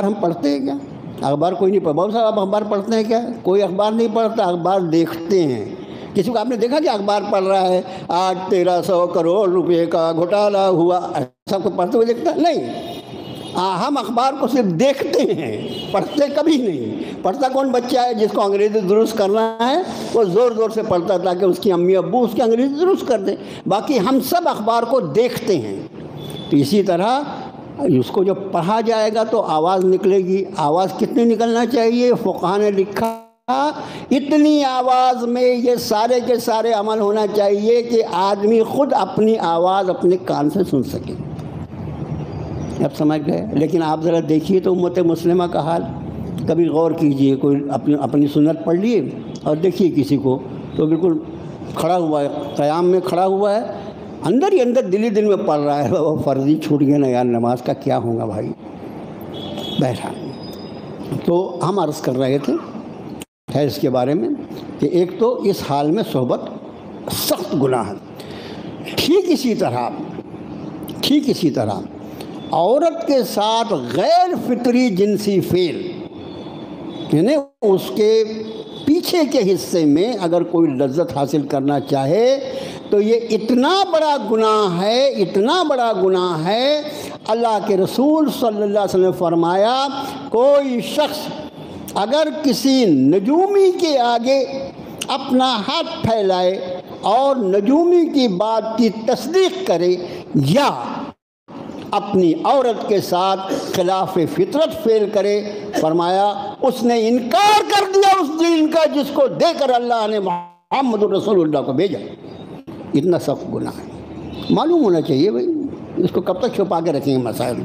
ہم پڑھتے ہیں کیا؟ اخبار کوئی نہیں پڑھتا۔ بہت سارا اخبار پڑھتے ہیں کیا؟ کوئی اخبار نہیں پڑھتا، اخبار دیکھتے ہیں۔ کسی کو آپ نے دیکھا کہ اخبار پڑھ رہا ہے آج 1300 کروڑ روپے کا گھوٹالہ ہوا، ایسا کو پڑھتے ہوئے دیکھتا نہیں۔ ہم اخبار کو صرف دیکھتے ہیں، پڑھتے کبھی نہیں۔ پڑھتا کون بچہ ہے جس کو انگریزی درست کرنا ہے؟ وہ زور زور سے پڑھتا تاکہ اس کی امی ابو اس کی انگریزی درست کر دیں۔ باقی ہم سب اخبار کو دیکھتے ہیں۔ تو اسی طرح اس کو جب پڑھا جائے گا تو آواز نکلے گی۔ آواز کتنی نکلنا چاہیے؟ فقہاء نے لکھا اتنی آواز میں یہ سارے کے سارے عمل ہونا چاہیے کہ آدمی خود اپنی آواز اپنے کان سے سن سکے۔ اب سمجھ گئے؟ لیکن آپ ذرا دیکھیے تو امت مسلمہ کا حال، کبھی غور کیجئے، کوئی اپنی سنت پڑھ لیے اور دیکھیے کسی کو تو بالکل کھڑا ہوا ہے، قیام میں کھڑا ہوا ہے، اندر ہی اندر دل ہی دل میں پڑھ رہا ہے، وہ فرضی چھوٹ گیا نا یار، نماز کا کیا ہوگا بھائی؟ بہرحال تو ہم عرض کر رہے تھے ہے اس کے بارے میں کہ ایک تو اس حال میں صحبت سخت گناہ ہے۔ ٹھیک اسی طرح عورت کے ساتھ غیر فطری جنسی فعل، یعنی اس کے پیچھے کے حصے میں اگر کوئی لذت حاصل کرنا چاہے تو یہ اتنا بڑا گناہ ہے۔ اللہ کے رسول صلی اللہ علیہ وسلم نے فرمایا، کوئی شخص اگر کسی نجومی کے آگے اپنا ہاتھ پھیلائے اور نجومی کی بات کی تصدیق کرے یا اپنی عورت کے ساتھ خلاف فطرت فعل کرے، فرمایا اس نے انکار کر دیا اس دین کا جس کو دے کر اللہ نے محمد رسول اللہ کو بھیجا، اتنا سخت گناہ ہے، معلوم ہونا چاہیے بھائی، اس کو کب تک چھپا کے رکھیں گے مسائل۔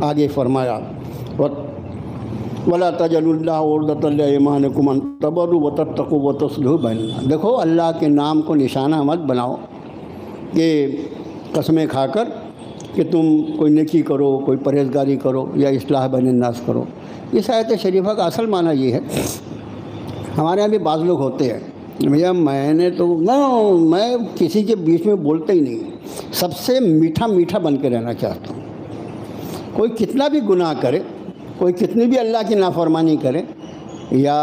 آگے فرمایا وَلَا تَجْعَلُوا اللَّهَ عُرْضَةً لِأَيْمَانِكُمْ أَن تَبَرُّوا وَتَتَّقُوا وَتُصْلِحُوا بَيْنَ النَّاسِ۔ دیکھو اللہ کے نام کو نشانہ مت بناؤ کہ قسمیں کھا کر کہ تم کوئی نیکی کرو، کوئی پرہیزگاری کرو یا اصلاح بین الناس کرو۔ اس آیت شریفہ کا اصل معنی یہ ہے، ہمارے یہاں بھی بعض لوگ ہوتے ہیں بھیا میں کسی کے بیچ میں بولتا ہی نہیں، سب سے میٹھا میٹھا بن کے رہنا چاہتا ہوں۔ کوئی کتنا بھی گناہ کرے، کوئی کتنی بھی اللہ کی نافرمانی کرے، یا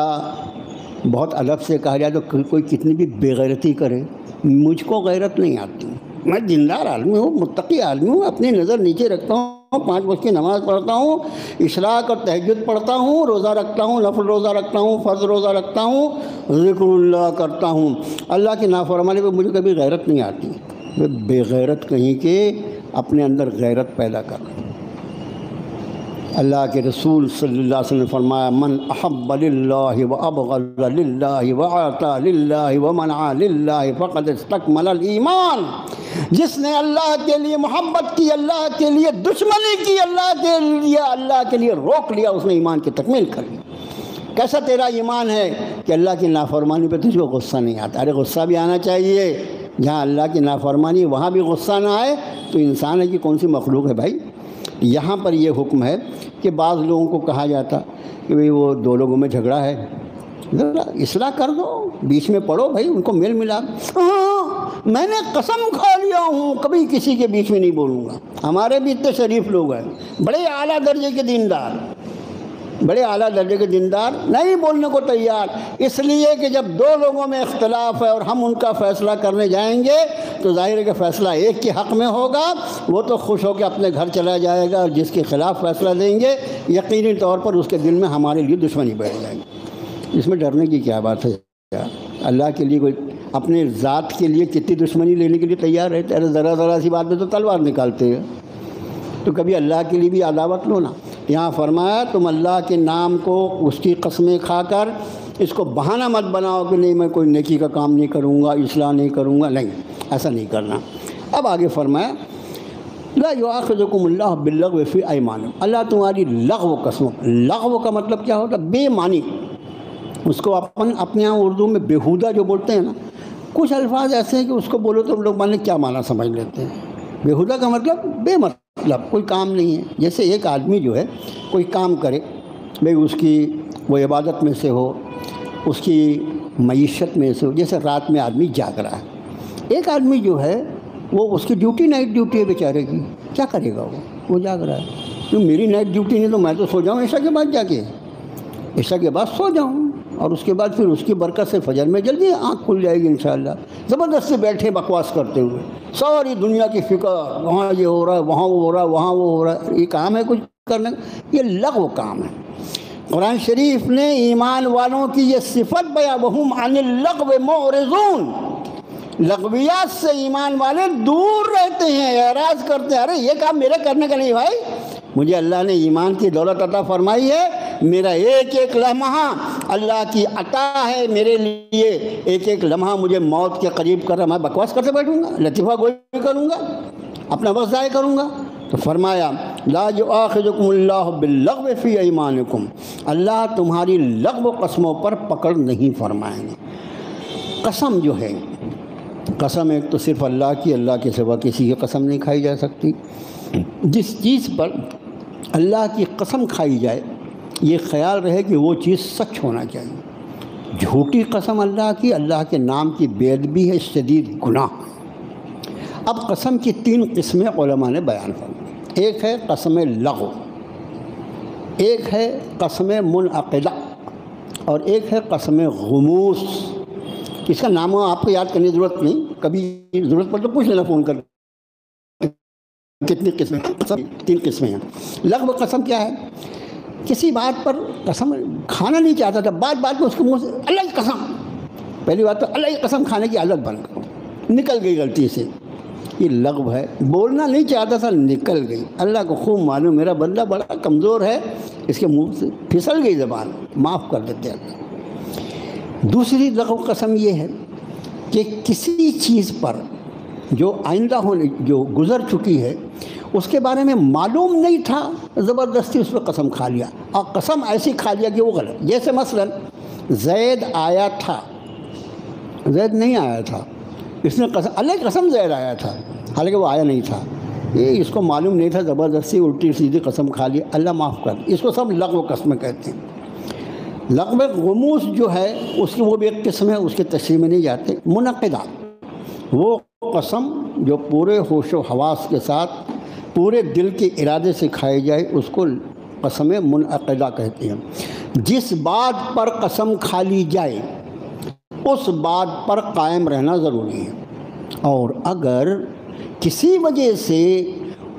بہت ادب سے کہا جائے تو کوئی کتنی بھی بے غیرتی کرے، مجھ کو غیرت نہیں آتی۔ میں دیندار آدمی ہوں، متقی آدمی ہوں، اپنی نظر نیچے رکھتا ہوں، 5 وقت کی نماز پڑھتا ہوں، اشراق اور تہجد پڑھتا ہوں، روزہ رکھتا ہوں، نفل روزہ رکھتا ہوں، فرض روزہ رکھتا ہوں، ذکر اللہ کرتا ہوں، اللہ کی نافرمانی پہ مجھے کبھی غیرت نہیں آتی۔ میں بے غیرت کہیں کہ اپنے اندر غیرت پیدا کر۔ اللہ کے رسول صلی اللہ علیہ وسلم نے فرمایا من احب للہ وابغض للہ وعطا للہ ومنع للہ فقد استکمل الایمان۔ جس نے اللہ کے لیے محبت کی، اللہ کے لیے دشمنی کی، اللہ کے لیے روک لیا، اس نے ایمان کی تکمیل کر لی۔ کیسا تیرا ایمان ہے کہ اللہ کی نافرمانی پہ تجھ کو غصہ نہیں آتا؟ ارے غصہ بھی آنا چاہیے، جہاں اللہ کی نافرمانی وہاں بھی غصہ نہ آئے تو انسان ہے کہ کون سی مخلوق ہے بھائی۔ یہاں پر یہ حکم ہے کہ بعض لوگوں کو کہا جاتا کہ بھئی وہ 2 لوگوں میں جھگڑا ہے، ذرا اصلاح کر دو، بیچ میں پڑھو بھائی، ان کو میل ملا۔ میں نے قسم کھا لیا ہوں کبھی کسی کے بیچ میں نہیں بولوں گا۔ ہمارے بھی اتنے شریف لوگ ہیں، بڑے اعلیٰ درجے کے دیندار، نہیں بولنے کو تیار، اس لیے کہ جب 2 لوگوں میں اختلاف ہے اور ہم ان کا فیصلہ کرنے جائیں گے تو ظاہر ہے کہ فیصلہ ایک کے حق میں ہوگا، وہ تو خوش ہو کے اپنے گھر چلا جائے گا، اور جس کے خلاف فیصلہ دیں گے یقینی طور پر اس کے دل میں ہمارے لیے دشمنی بڑھ جائے گی۔ اس میں ڈرنے کی کیا بات ہے؟ اللہ کے لیے کوئی اپنے ذات کے لیے کتنی دشمنی لینے کے لیے تیار رہتے؟ ارے ذرا سی بات میں تو تلوار نکالتے ہیں، تو کبھی اللہ کے لیے بھی عداوت لو نا۔ یہاں فرمایا تم اللہ کے نام کو، اس کی قسمیں کھا کر اس کو بہانہ مت بناؤ کہ نہیں میں کوئی نیکی کا کام نہیں کروں گا، اصلاح نہیں کروں گا، نہیں، ایسا نہیں کرنا۔ اب آگے فرمایا لا یؤاخذکم اللہ باللغو فی ایمانکم، اللہ تمہاری لغو قسموں، لغو کا مطلب کیا ہوتا ہے؟ بے معنی۔ اس کو اپنے یہاں اردو میں بیہودہ جو بولتے ہیں نا، کچھ الفاظ ایسے ہیں کہ اس کو بولو تو لوگ معنی کیا معنی سمجھ لیتے ہیں۔ بیہودہ کا مطلب بے مطلب، کوئی کام نہیں ہے۔ جیسے ایک آدمی جو ہے کوئی کام کرے، بھئی اس کی وہ عبادت میں سے ہو، اس کی معیشت میں سے ہو، جیسے رات میں آدمی جاگ رہا ہے، ایک آدمی جو ہے وہ اس کی ڈیوٹی نائٹ ڈیوٹی ہے بیچارے کی، کیا کرے گا وہ جاگ رہا ہے، تو میری نائٹ ڈیوٹی نہیں تو میں تو سو جاؤں عشاء کے بعد، جا کے عشاء کے بعد سو جاؤں، اور اس کے بعد پھر اس کی برکت سے فجر میں جلدی آنکھ کھل جائے گی انشاءاللہ۔ زبردستی بیٹھے بکواس کرتے ہوئے، ساری دنیا کی فکر، وہاں یہ ہو رہا ہے، وہاں وہ ہو رہا ہے، وہاں وہ ہو رہا ہے، یہ کام ہے کچھ کرنے کا؟ یہ لغو کام ہے۔ قرآن شریف نے ایمان والوں کی یہ صفت بیان، وَهُمْ عَنِ اللَّغْوِ مُعْرِضُونَ، لغویات سے ایمان والے دور رہتے ہیں، اعراض کرتے ہیں، ارے یہ کام میرے کرنے کا نہیں بھائی، مجھے اللہ نے ایمان کی دولت عطا فرمائی ہے، میرا ایک ایک لمحہ اللہ کی عطا ہے میرے لیے، ایک ایک لمحہ مجھے موت کے قریب کر رہا، میں بکواس کرتے بیٹھوں گا، لطیفہ گوئی کروں گا، اپنا وقت ضائع کروں گا؟ تو فرمایا لا یؤاخذکم اللہ باللغو فی ایمانکم، اللہ تمہاری لغو قسموں پر پکڑ نہیں فرمائیں گے۔ قسم جو ہے، قسم ایک تو صرف اللہ کی، اللہ کے سوا کسی کی قسم نہیں کھائی جا سکتی۔ جس چیز پر اللہ کی قسم کھائی جائے یہ خیال رہے کہ وہ چیز سچ ہونا چاہیے۔ جھوٹی قسم اللہ کی، اللہ کے نام کی بے ادبی ہے، شدید گناہ۔ اب قسم کی 3 قسمیں علماء نے بیان فرمائی، ایک ہے قسم لغو، ایک ہے قسم منعقدہ، اور ایک ہے قسم غموس۔ اس کا نام آپ کو یاد کرنے کی ضرورت نہیں، کبھی ضرورت پڑے تو پوچھ لینا فون کر کتنی قسمیں، 3 قسمیں ہیں۔ لغو قسم کیا ہے؟ کسی بات پر قسم کھانا نہیں چاہتا تھا، بات میں اس کے منہ سے اللہ کی قسم، پہلی بات تو اللہ کی قسم کھانے کی عادت بن گئی، نکل گئی غلطی سے، یہ لغو ہے۔ بولنا نہیں چاہتا تھا، نکل گئی، اللہ کو خوب معلوم میرا بندہ بڑا کمزور ہے، اس کے منہ سے پھسل گئی زبان، معاف کر دیتے اللہ۔ دوسری لغو قسم یہ ہے کہ کسی چیز پر جو آئندہ ہونے جو گزر چکی ہے اس کے بارے میں معلوم نہیں تھا، زبردستی اس پہ قسم کھا لیا، اور قسم ایسی کھا لیا کہ وہ غلط. جیسے مثلا زید آیا تھا، زید نہیں آیا تھا، اس نے قسم، اللہ کی قسم زید آیا تھا، حالانکہ وہ آیا نہیں تھا. یہ اس کو معلوم نہیں تھا، زبردستی الٹی سیدھی قسم کھا لی. اللہ معاف کر. اس کو سب لغو قسمیں کہتے ہیں. لغو غموس جو ہے اس کی وہ بھی ایک قسم ہے، اس کے تشریح میں نہیں جاتے. منعقدہ، وہ قسم جو پورے ہوش و حواس کے ساتھ پورے دل کے ارادے سے کھائی جائے اس کو قسم منعقدہ کہتے ہیں. جس بات پر قسم کھا لی جائے اس بات پر قائم رہنا ضروری ہے، اور اگر کسی وجہ سے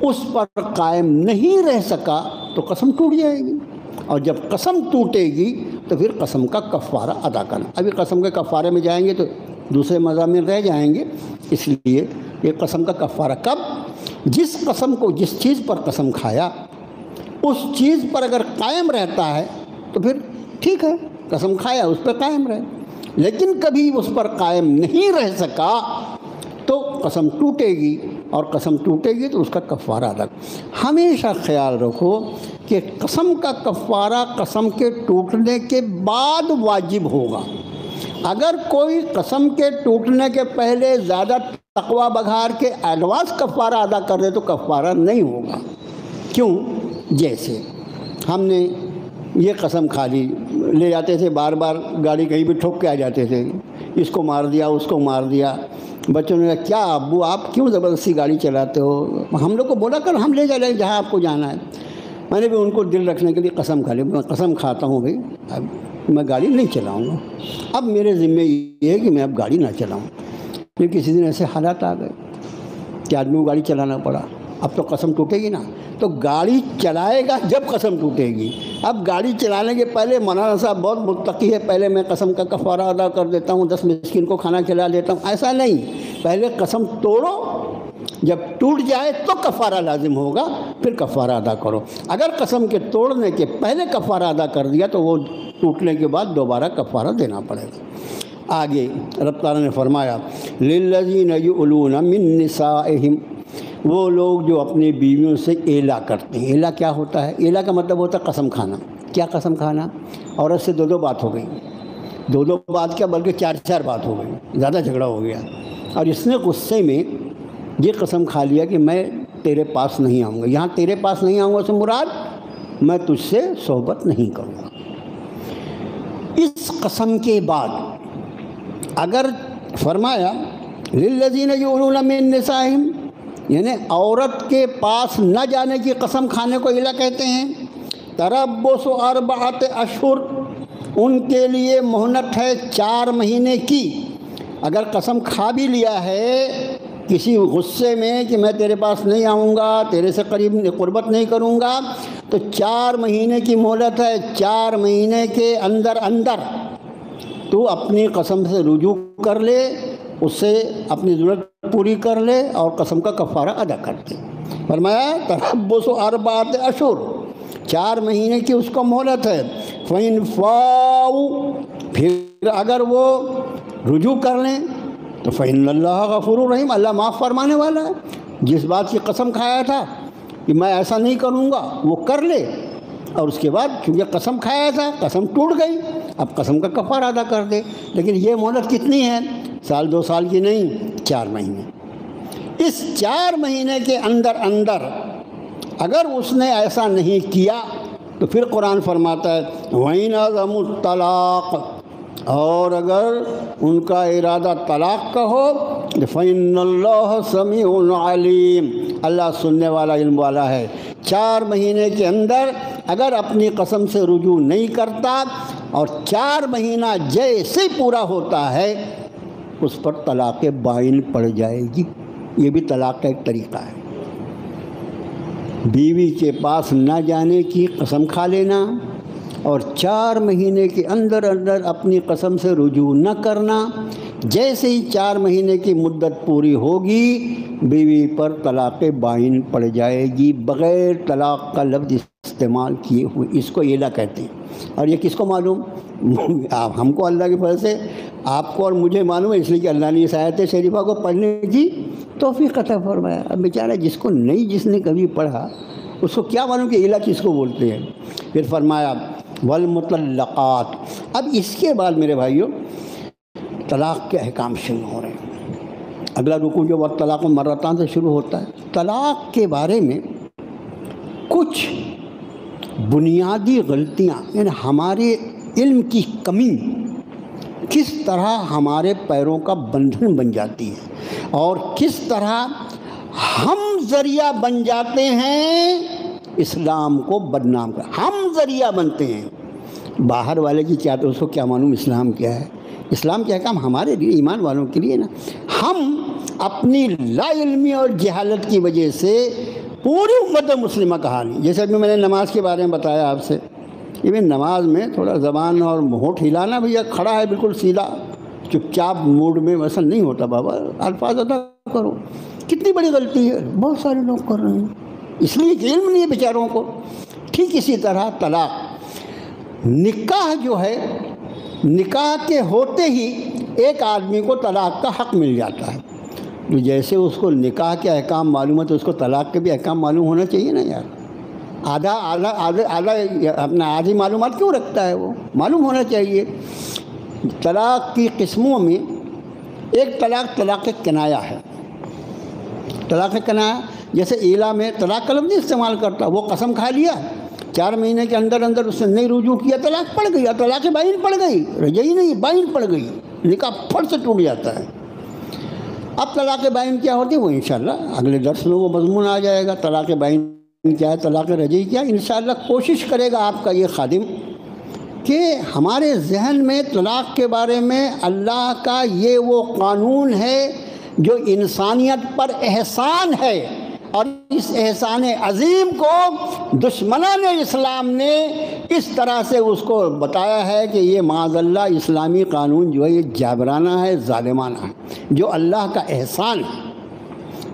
اس پر قائم نہیں رہ سکا تو قسم ٹوٹ جائے گی، اور جب قسم ٹوٹے گی تو پھر قسم کا کفارہ ادا کرنا. ابھی قسم کے کفارے میں جائیں گے تو دوسرے مضامین رہ جائیں گے، اس لیے یہ قسم کا کفارہ کب؟ جس قسم کو جس چیز پر قسم کھایا اس چیز پر اگر قائم رہتا ہے تو پھر ٹھیک ہے، قسم کھایا اس پر قائم رہے. لیکن کبھی اس پر قائم نہیں رہ سکا تو قسم ٹوٹے گی، اور قسم ٹوٹے گی تو اس کا کفارہ ادا. ہمیشہ خیال رکھو کہ قسم کا کفارہ قسم کے ٹوٹنے کے بعد واجب ہوگا. اگر کوئی قسم کے ٹوٹنے کے پہلے زیادہ تقوی بگھار کے ایڈوانس کفارہ ادا کر دے تو کفارہ نہیں ہوگا. کیوں؟ جیسے ہم نے یہ قسم کھا لی، لے جاتے تھے بار بار گاڑی کہیں بھی ٹھوک کے آ جاتے تھے، اس کو مار دیا اس کو مار دیا. بچوں نے کہا کیا ابو آپ کیوں زبردستی گاڑی چلاتے ہو، ہم لوگ کو بولا کر ہم لے جائیں جہاں آپ کو جانا ہے. میں نے بھی ان کو دل رکھنے کے لیے قسم کھا لی. میں قسم کھاتا ہوں بھائی اب میں گاڑی نہیں چلاؤں گا، اب میرے ذمہ یہ ہے کہ میں اب گاڑی نہ چلاؤں. پھر کسی دن ایسے حالات آ گئے کہ آدمی کو گاڑی چلانا پڑا. اب تو قسم ٹوٹے گی نا، تو گاڑی چلائے گا جب قسم ٹوٹے گی. اب گاڑی چلانے کے پہلے مولانا صاحب بہت متقی ہے، پہلے میں قسم کا کفارہ ادا کر دیتا ہوں، 10 مسکین کو کھانا کھلا دیتا ہوں. ایسا نہیں، پہلے قسم توڑو، جب ٹوٹ جائے تو کفارہ لازم ہوگا، پھر کفارہ ادا کرو. اگر قسم کے توڑنے کے پہلے کفارہ ادا کر دیا تو وہ ٹوٹنے کے بعد دوبارہ کفارہ دینا پڑے گا. آگے رب تعالیٰ نے فرمایا للذین یؤلون من نسائہم، وہ لوگ جو اپنی بیویوں سے ایلا کرتے ہیں. ایلا کیا ہوتا ہے؟ ایلا کا مطلب ہوتا ہے قسم کھانا. کیا قسم کھانا؟ عورت سے دو بات ہو گئی، دو بات کیا بلکہ 4 بات ہو گئی، زیادہ جھگڑا ہو گیا، اور اس نے غصے میں یہ قسم کھا لیا کہ میں تیرے پاس نہیں آؤں گا. یہاں تیرے پاس نہیں آؤں گا سے مراد میں تجھ سے صحبت نہیں کروں گا. اس قسم کے بعد اگر فرمایا للذین یؤلون من نسائہم، یعنی عورت کے پاس نہ جانے کی قسم کھانے کو ایلا کہتے ہیں. تربص 4 اشہر، ان کے لیے مہلت ہے 4 مہینے کی. اگر قسم کھا بھی لیا ہے کسی غصے میں کہ میں تیرے پاس نہیں آؤں گا، تیرے سے قربت نہیں کروں گا، تو 4 مہینے کی مہلت ہے. 4 مہینے کے اندر تو اپنی قسم سے رجوع کر لے، اس سے اپنی ضرورت پوری کر لے اور قسم کا کفارہ ادا کر دے. فرمایا تربص 4 اشہر، 4 مہینے کی اس کو مہلت ہے. فَإِنْ فَاؤُوا، پھر اگر وہ رجوع کر لیں تو فَإِنَّ اللَّهَ غَفُورٌ رَحِيمٌ، اللہ معاف فرمانے والا ہے. جس بات کی قسم کھایا تھا کہ میں ایسا نہیں کروں گا وہ کر لے، اور اس کے بعد چونکہ قسم کھایا تھا قسم ٹوٹ گئی، اب قسم کا کفارہ ادا کر دے. لیکن یہ مہلت کتنی ہے؟ 1 2 سال کی نہیں، 4 مہینے. اس 4 مہینے کے اندر اگر اس نے ایسا نہیں کیا تو پھر قرآن فرماتا ہے وَإِنْ عَزَمُوا الطَّلَاقَ، اور اگر ان کا ارادہ طلاق کا ہو فَإِنَّ اللَّهَ سَمِيعٌ عَلِيمٌ، اللہ سننے والا علم والا ہے. 4 مہینے کے اندر اگر اپنی قسم سے رجوع نہیں کرتا اور 4 مہینہ جیسے پورا ہوتا ہے اس پر طلاق بائن پڑ جائے گی. یہ بھی طلاق کا ایک طریقہ ہے. بیوی کے پاس نہ جانے کی قسم کھا لینا اور 4 مہینے کے اندر اپنی قسم سے رجوع نہ کرنا. جیسے ہی 4 مہینے کی مدت پوری ہوگی بیوی پر طلاق بائن پڑ جائے گی بغیر طلاق کا لفظ استعمال کیے ہوئے. اس کو ایلا کہتے ہیں. اور یہ کس کو معلوم؟ آپ ہم کو اللہ کے فضل سے آپ کو اور مجھے معلوم ہے، اس لیے کہ اللہ نے اس آیت شریفہ کو پڑھنے کی توفیق عطا فرمایا۔ اب بیچارہ جس نے کبھی پڑھا اس کو کیا معلوم کہ الہ کس کو بولتے ہیں۔ پھر فرمایا والمطلقات۔ اب اس کے بعد میرے بھائیوں طلاق کے احکام شروع ہو رہے ہیں۔ اگلا رکوع جو والطلاق مرتان سے شروع ہوتا ہے، طلاق کے بارے میں کچھ بنیادی غلطیاں، یعنی ہمارے علم کی کمی کس طرح ہمارے پیروں کا بندھن بن جاتی ہے اور کس طرح ہم ذریعہ بن جاتے ہیں اسلام کو بدنام کر۔ ہم ذریعہ بنتے ہیں، باہر والے کی کیا تو اس کو کیا معلوم اسلام کیا ہے۔ اسلام کے احکام ہمارے لیے، ایمان والوں کے لیے نا۔ ہم اپنی لا علمی اور جہالت کی وجہ سے پوری امت مسلمہ کہانی، جیسے ابھی میں نے نماز کے بارے میں بتایا آپ سے، یہ نماز میں تھوڑا زبان اور ہونٹ ہلانا، بھیا کھڑا ہے بالکل سیدھا چپ چاپ موڈ میں، ویسا نہیں ہوتا بابا، الفاظ ادا کرو۔ کتنی بڑی غلطی ہے، بہت سارے لوگ کر رہے ہیں، اس لیے کہ علم نہیں ہے بیچاروں کو۔ ٹھیک اسی طرح طلاق، نکاح جو ہے، نکاح کے ہوتے ہی ایک آدمی کو طلاق کا حق مل جاتا ہے۔ تو جیسے اس کو نکاح کے احکام معلوم ہے تو اس کو طلاق کے بھی احکام معلوم ہونا چاہیے نا یار۔ اپنا آدھی معلومات کیوں رکھتا ہے، وہ معلوم ہونا چاہیے۔ طلاق کی قسموں میں ایک طلاق کنایہ ہے۔ طلاق کنایہ جیسے ایلا میں طلاق کا لفظ نہیں استعمال کرتا، وہ قسم کھا لیا، 4 مہینے کے اندر اس نے نہیں رجوع کیا، طلاق پڑ گئی، طلاق بائن پڑ گئی، رجعی نہیں بائن پڑ گئی، نکاح پھٹ سے ٹوٹ جاتا ہے۔ اب طلاق بائن کیا ہوتی ہے وہ انشاءاللہ اگلے درس میں وہ مضمون آ جائے گا، طلاق بائن کیا ہے، طلاق رجعی کیا ہے۔ انشاءاللہ کوشش کرے گا آپ کا یہ خادم کہ ہمارے ذہن میں طلاق کے بارے میں اللہ کا یہ وہ قانون ہے جو انسانیت پر احسان ہے، اور اس احسان عظیم کو دشمنان اسلام نے اس طرح سے اس کو بتایا ہے کہ یہ معاذ اللہ اسلامی قانون جو ہے یہ جابرانہ ہے، ظالمانہ ہے، جو اللہ کا احسان ہے۔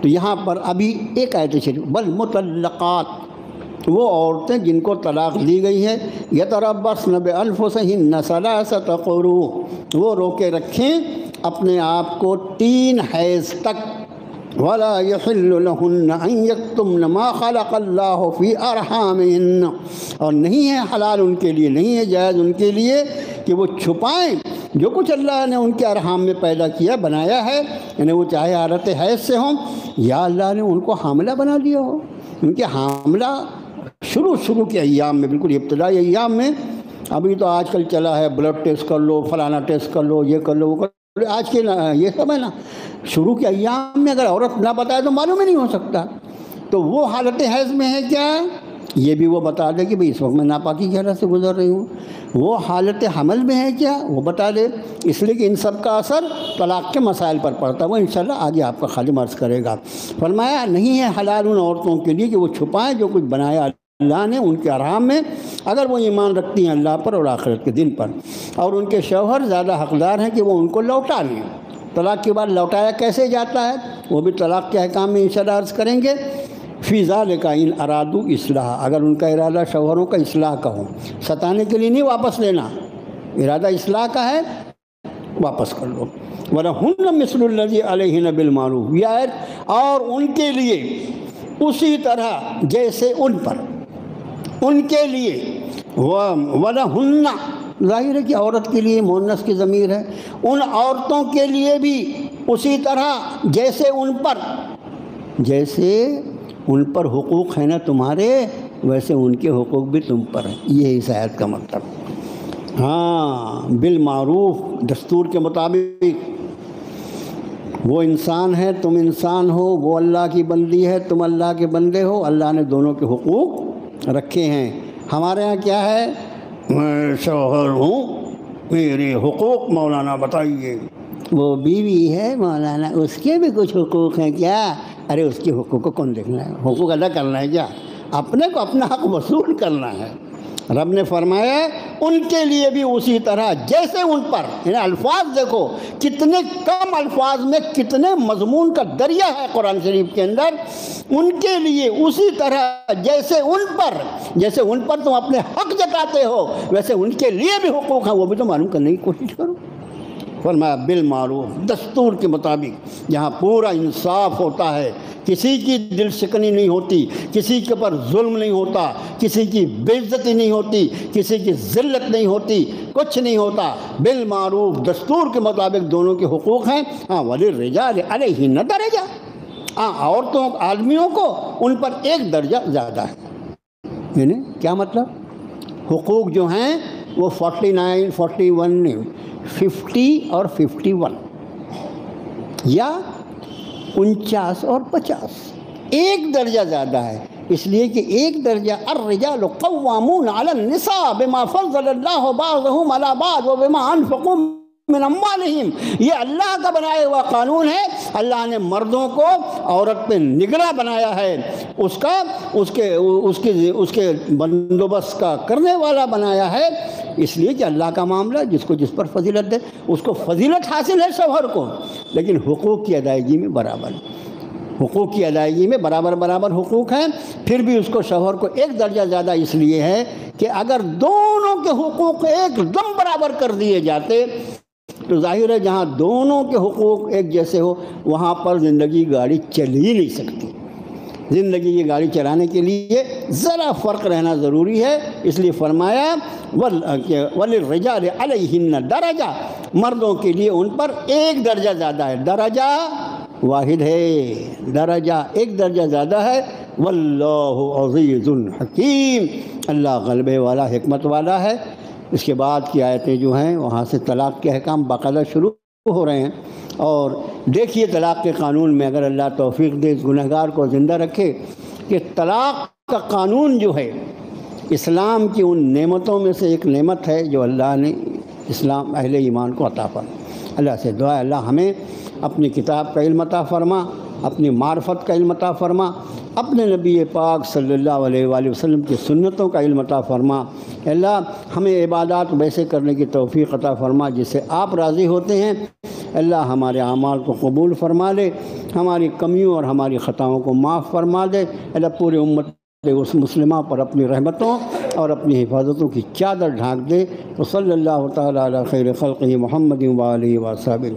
تو یہاں پر ابھی ایک آیت شریف، والمطلقات، وہ عورتیں جن کو طلاق دی گئی ہے، یتربصن بانفسہن ثلاثۃ قروء، وہ روکے رکھیں اپنے آپ کو 3 حیض تک۔ ولا يحل لهن ان يكتمن ما خلق الله في ارحامهن، اور نہیں ہے حلال ان کے لیے، نہیں ہے جائز ان کے لیے کہ وہ چھپائیں جو کچھ اللہ نے ان کے ارحام میں پیدا کیا بنایا ہے، یعنی وہ چاہے حالت حیض سے ہوں یا اللہ نے ان کو حاملہ بنا دیا ہو۔ ان کے حاملہ شروع کے ایام میں، بالکل ابتدائی ایام میں، ابھی تو آج کل چلا ہے بلڈ ٹیسٹ کر لو، فلانا ٹیسٹ کر لو، یہ کر لو، وہ کر لو، آج کے یہ سب ہے نا۔ شروع کے ایام میں اگر عورت نہ بتائے تو معلوم ہی نہیں ہو سکتا۔ تو وہ حالت حیض میں ہے کیا، یہ بھی وہ بتا دے کہ بھئی اس وقت میں ناپاکی کی حالت سے گزر رہی ہوں۔ وہ حالت حمل میں ہے کیا، وہ بتا دے، اس لیے کہ ان سب کا اثر طلاق کے مسائل پر پڑتا ہے۔ وہ انشاءاللہ آگے آپ کا خادم عرض کرے گا۔ فرمایا نہیں ہے حلال ان عورتوں کے لیے کہ وہ چھپائیں جو کچھ بنایا اللہ نے ان کے ارحام میں، اگر وہ ایمان رکھتی ہیں اللہ پر اور آخرت کے دن پر، اور ان کے شوہر زیادہ حقدار ہیں کہ وہ ان کو لوٹا لیں۔ طلاق کے بعد لوٹایا کیسے جاتا ہے وہ بھی طلاق کے احکام میں انشاءاللہ عرض کریں گے۔ فی ذالک ان ارادوا اصلاح، اگر ان کا ارادہ شوہروں کا اصلاح کا ہو، ستانے کے لیے نہیں واپس لینا، ارادہ اصلاح کا ہے واپس کر لو۔ وَلَهُنَّ مِثْلُ الَّذِي عَلَيْهِنَّ بِالْمَعْرُوفِ، یہ آیت اور ان کے لیے اسی طرح جیسے ان پر، ان کے لیے وَلَهُنَّ، ظاہر ہے کہ عورت کے لیے مؤنث کی ضمیر ہے، ان عورتوں کے لیے بھی اسی طرح جیسے ان پر حقوق ہیں نا تمہارے، ویسے ان کے حقوق بھی تم پر ہیں۔ یہ اس آیت کا مطلب۔ ہاں بالمعروف، دستور کے مطابق، وہ انسان ہے تم انسان ہو، وہ اللہ کی بندی ہے تم اللہ کے بندے ہو، اللہ نے دونوں کے حقوق رکھے ہیں۔ ہمارے ہاں کیا ہے، میں شوہر ہوں میرے حقوق مولانا بتائیے، وہ بیوی ہے مولانا اس کے بھی کچھ حقوق ہیں کیا؟ ارے اس کے حقوق کو کون دیکھنا ہے، حقوق ادا کرنا ہے کیا؟ اپنے کو اپنا حق وصول کرنا ہے۔ رب نے فرمایا ان کے لیے بھی اسی طرح جیسے ان پر، یعنی الفاظ دیکھو کتنے کم الفاظ میں کتنے مضمون کا دریا ہے قرآن شریف کے اندر، ان کے لیے اسی طرح جیسے ان پر تم اپنے حق جتاتے ہو ویسے ان کے لیے بھی حقوق ہیں، وہ بھی تو معلوم کرنے کی کوشش کرو۔ فرمایا بالمعروف، دستور کے مطابق، جہاں پورا انصاف ہوتا ہے، کسی کی دل شکنی نہیں ہوتی، کسی کے پر ظلم نہیں ہوتا، کسی کی بے عزتی نہیں ہوتی، کسی کی ذلت نہیں ہوتی، کچھ نہیں ہوتا۔ بالمعروف، دستور کے مطابق دونوں کے حقوق ہیں۔ ہاں وللرجال علیہن درجہ، ہاں عورتوں آدمیوں کو ان پر ایک درجہ زیادہ ہے۔ یعنی کیا مطلب؟ حقوق جو ہیں وہ 49 41 نہیں، 50 اور 51 یا 49 اور 50، ایک درجہ زیادہ ہے، اس لیے کہ ایک درجہ الرجال قوامون علی النساء بما فضل اللہ بعضهم علی بعض وبما انفقوا من اموالہم، یہ اللہ کا بنایا ہوا قانون ہے۔ اللہ نے مردوں کو عورت پہ نگراں بنایا ہے، اس کے بندوبست کا کرنے والا بنایا ہے، اس لیے کہ اللہ کا معاملہ جس کو جس پر فضیلت دے اس کو فضیلت حاصل ہے شوہر کو، لیکن حقوق کی ادائیگی میں برابر، حقوق کی ادائیگی میں برابر حقوق ہیں۔ پھر بھی اس کو شوہر کو ایک درجہ زیادہ اس لیے ہے کہ اگر دونوں کے حقوق ایک دم برابر کر دیے جاتے تو ظاہر ہے جہاں دونوں کے حقوق ایک جیسے ہو وہاں پر زندگی گاڑی چل ہی نہیں سکتی۔ زندگی کی گاڑی چلانے کے لیے ذرا فرق رہنا ضروری ہے، اس لیے فرمایا وَلِلرِّجَالِ عَلَيْهِنَّ درجہ، مردوں کے لیے ان پر ایک درجہ زیادہ ہے، درجہ واحد ہے، درجہ ایک درجہ زیادہ ہے۔ واللہ عزیز حکیم، اللہ غلبے والا حکمت والا ہے۔ اس کے بعد کی آیتیں جو ہیں وہاں سے طلاق کے احکام باقاعدہ شروع ہو رہے ہیں، اور دیکھیے طلاق کے قانون میں اگر اللہ توفیق دے اس گنہگار کو زندہ رکھے کہ طلاق کا قانون جو ہے اسلام کی ان نعمتوں میں سے ایک نعمت ہے جو اللہ نے اسلام اہل ایمان کو عطا فرمایا۔ اللہ سے دعا ہے اللہ ہمیں اپنی کتاب کا علم عطا فرما، اپنی معرفت کا علم عطا فرما، اپنے نبی پاک صلی اللہ علیہ وآلہ وسلم کی سنتوں کا علم عطا فرما۔ اللہ ہمیں عبادات ویسے کرنے کی توفیق عطا فرما جس سے آپ راضی ہوتے ہیں۔ اللہ ہمارے اعمال کو قبول فرما لے، ہماری کمیوں اور ہماری خطاؤں کو معاف فرما دے۔ اللہ پورے امت اس مسلمہ پر اپنی رحمتوں اور اپنی حفاظتوں کی چادر ڈھانک دے۔ وصلی اللہ تعالیٰ علی خیر خلقہ محمد و آلہ و صحبہ۔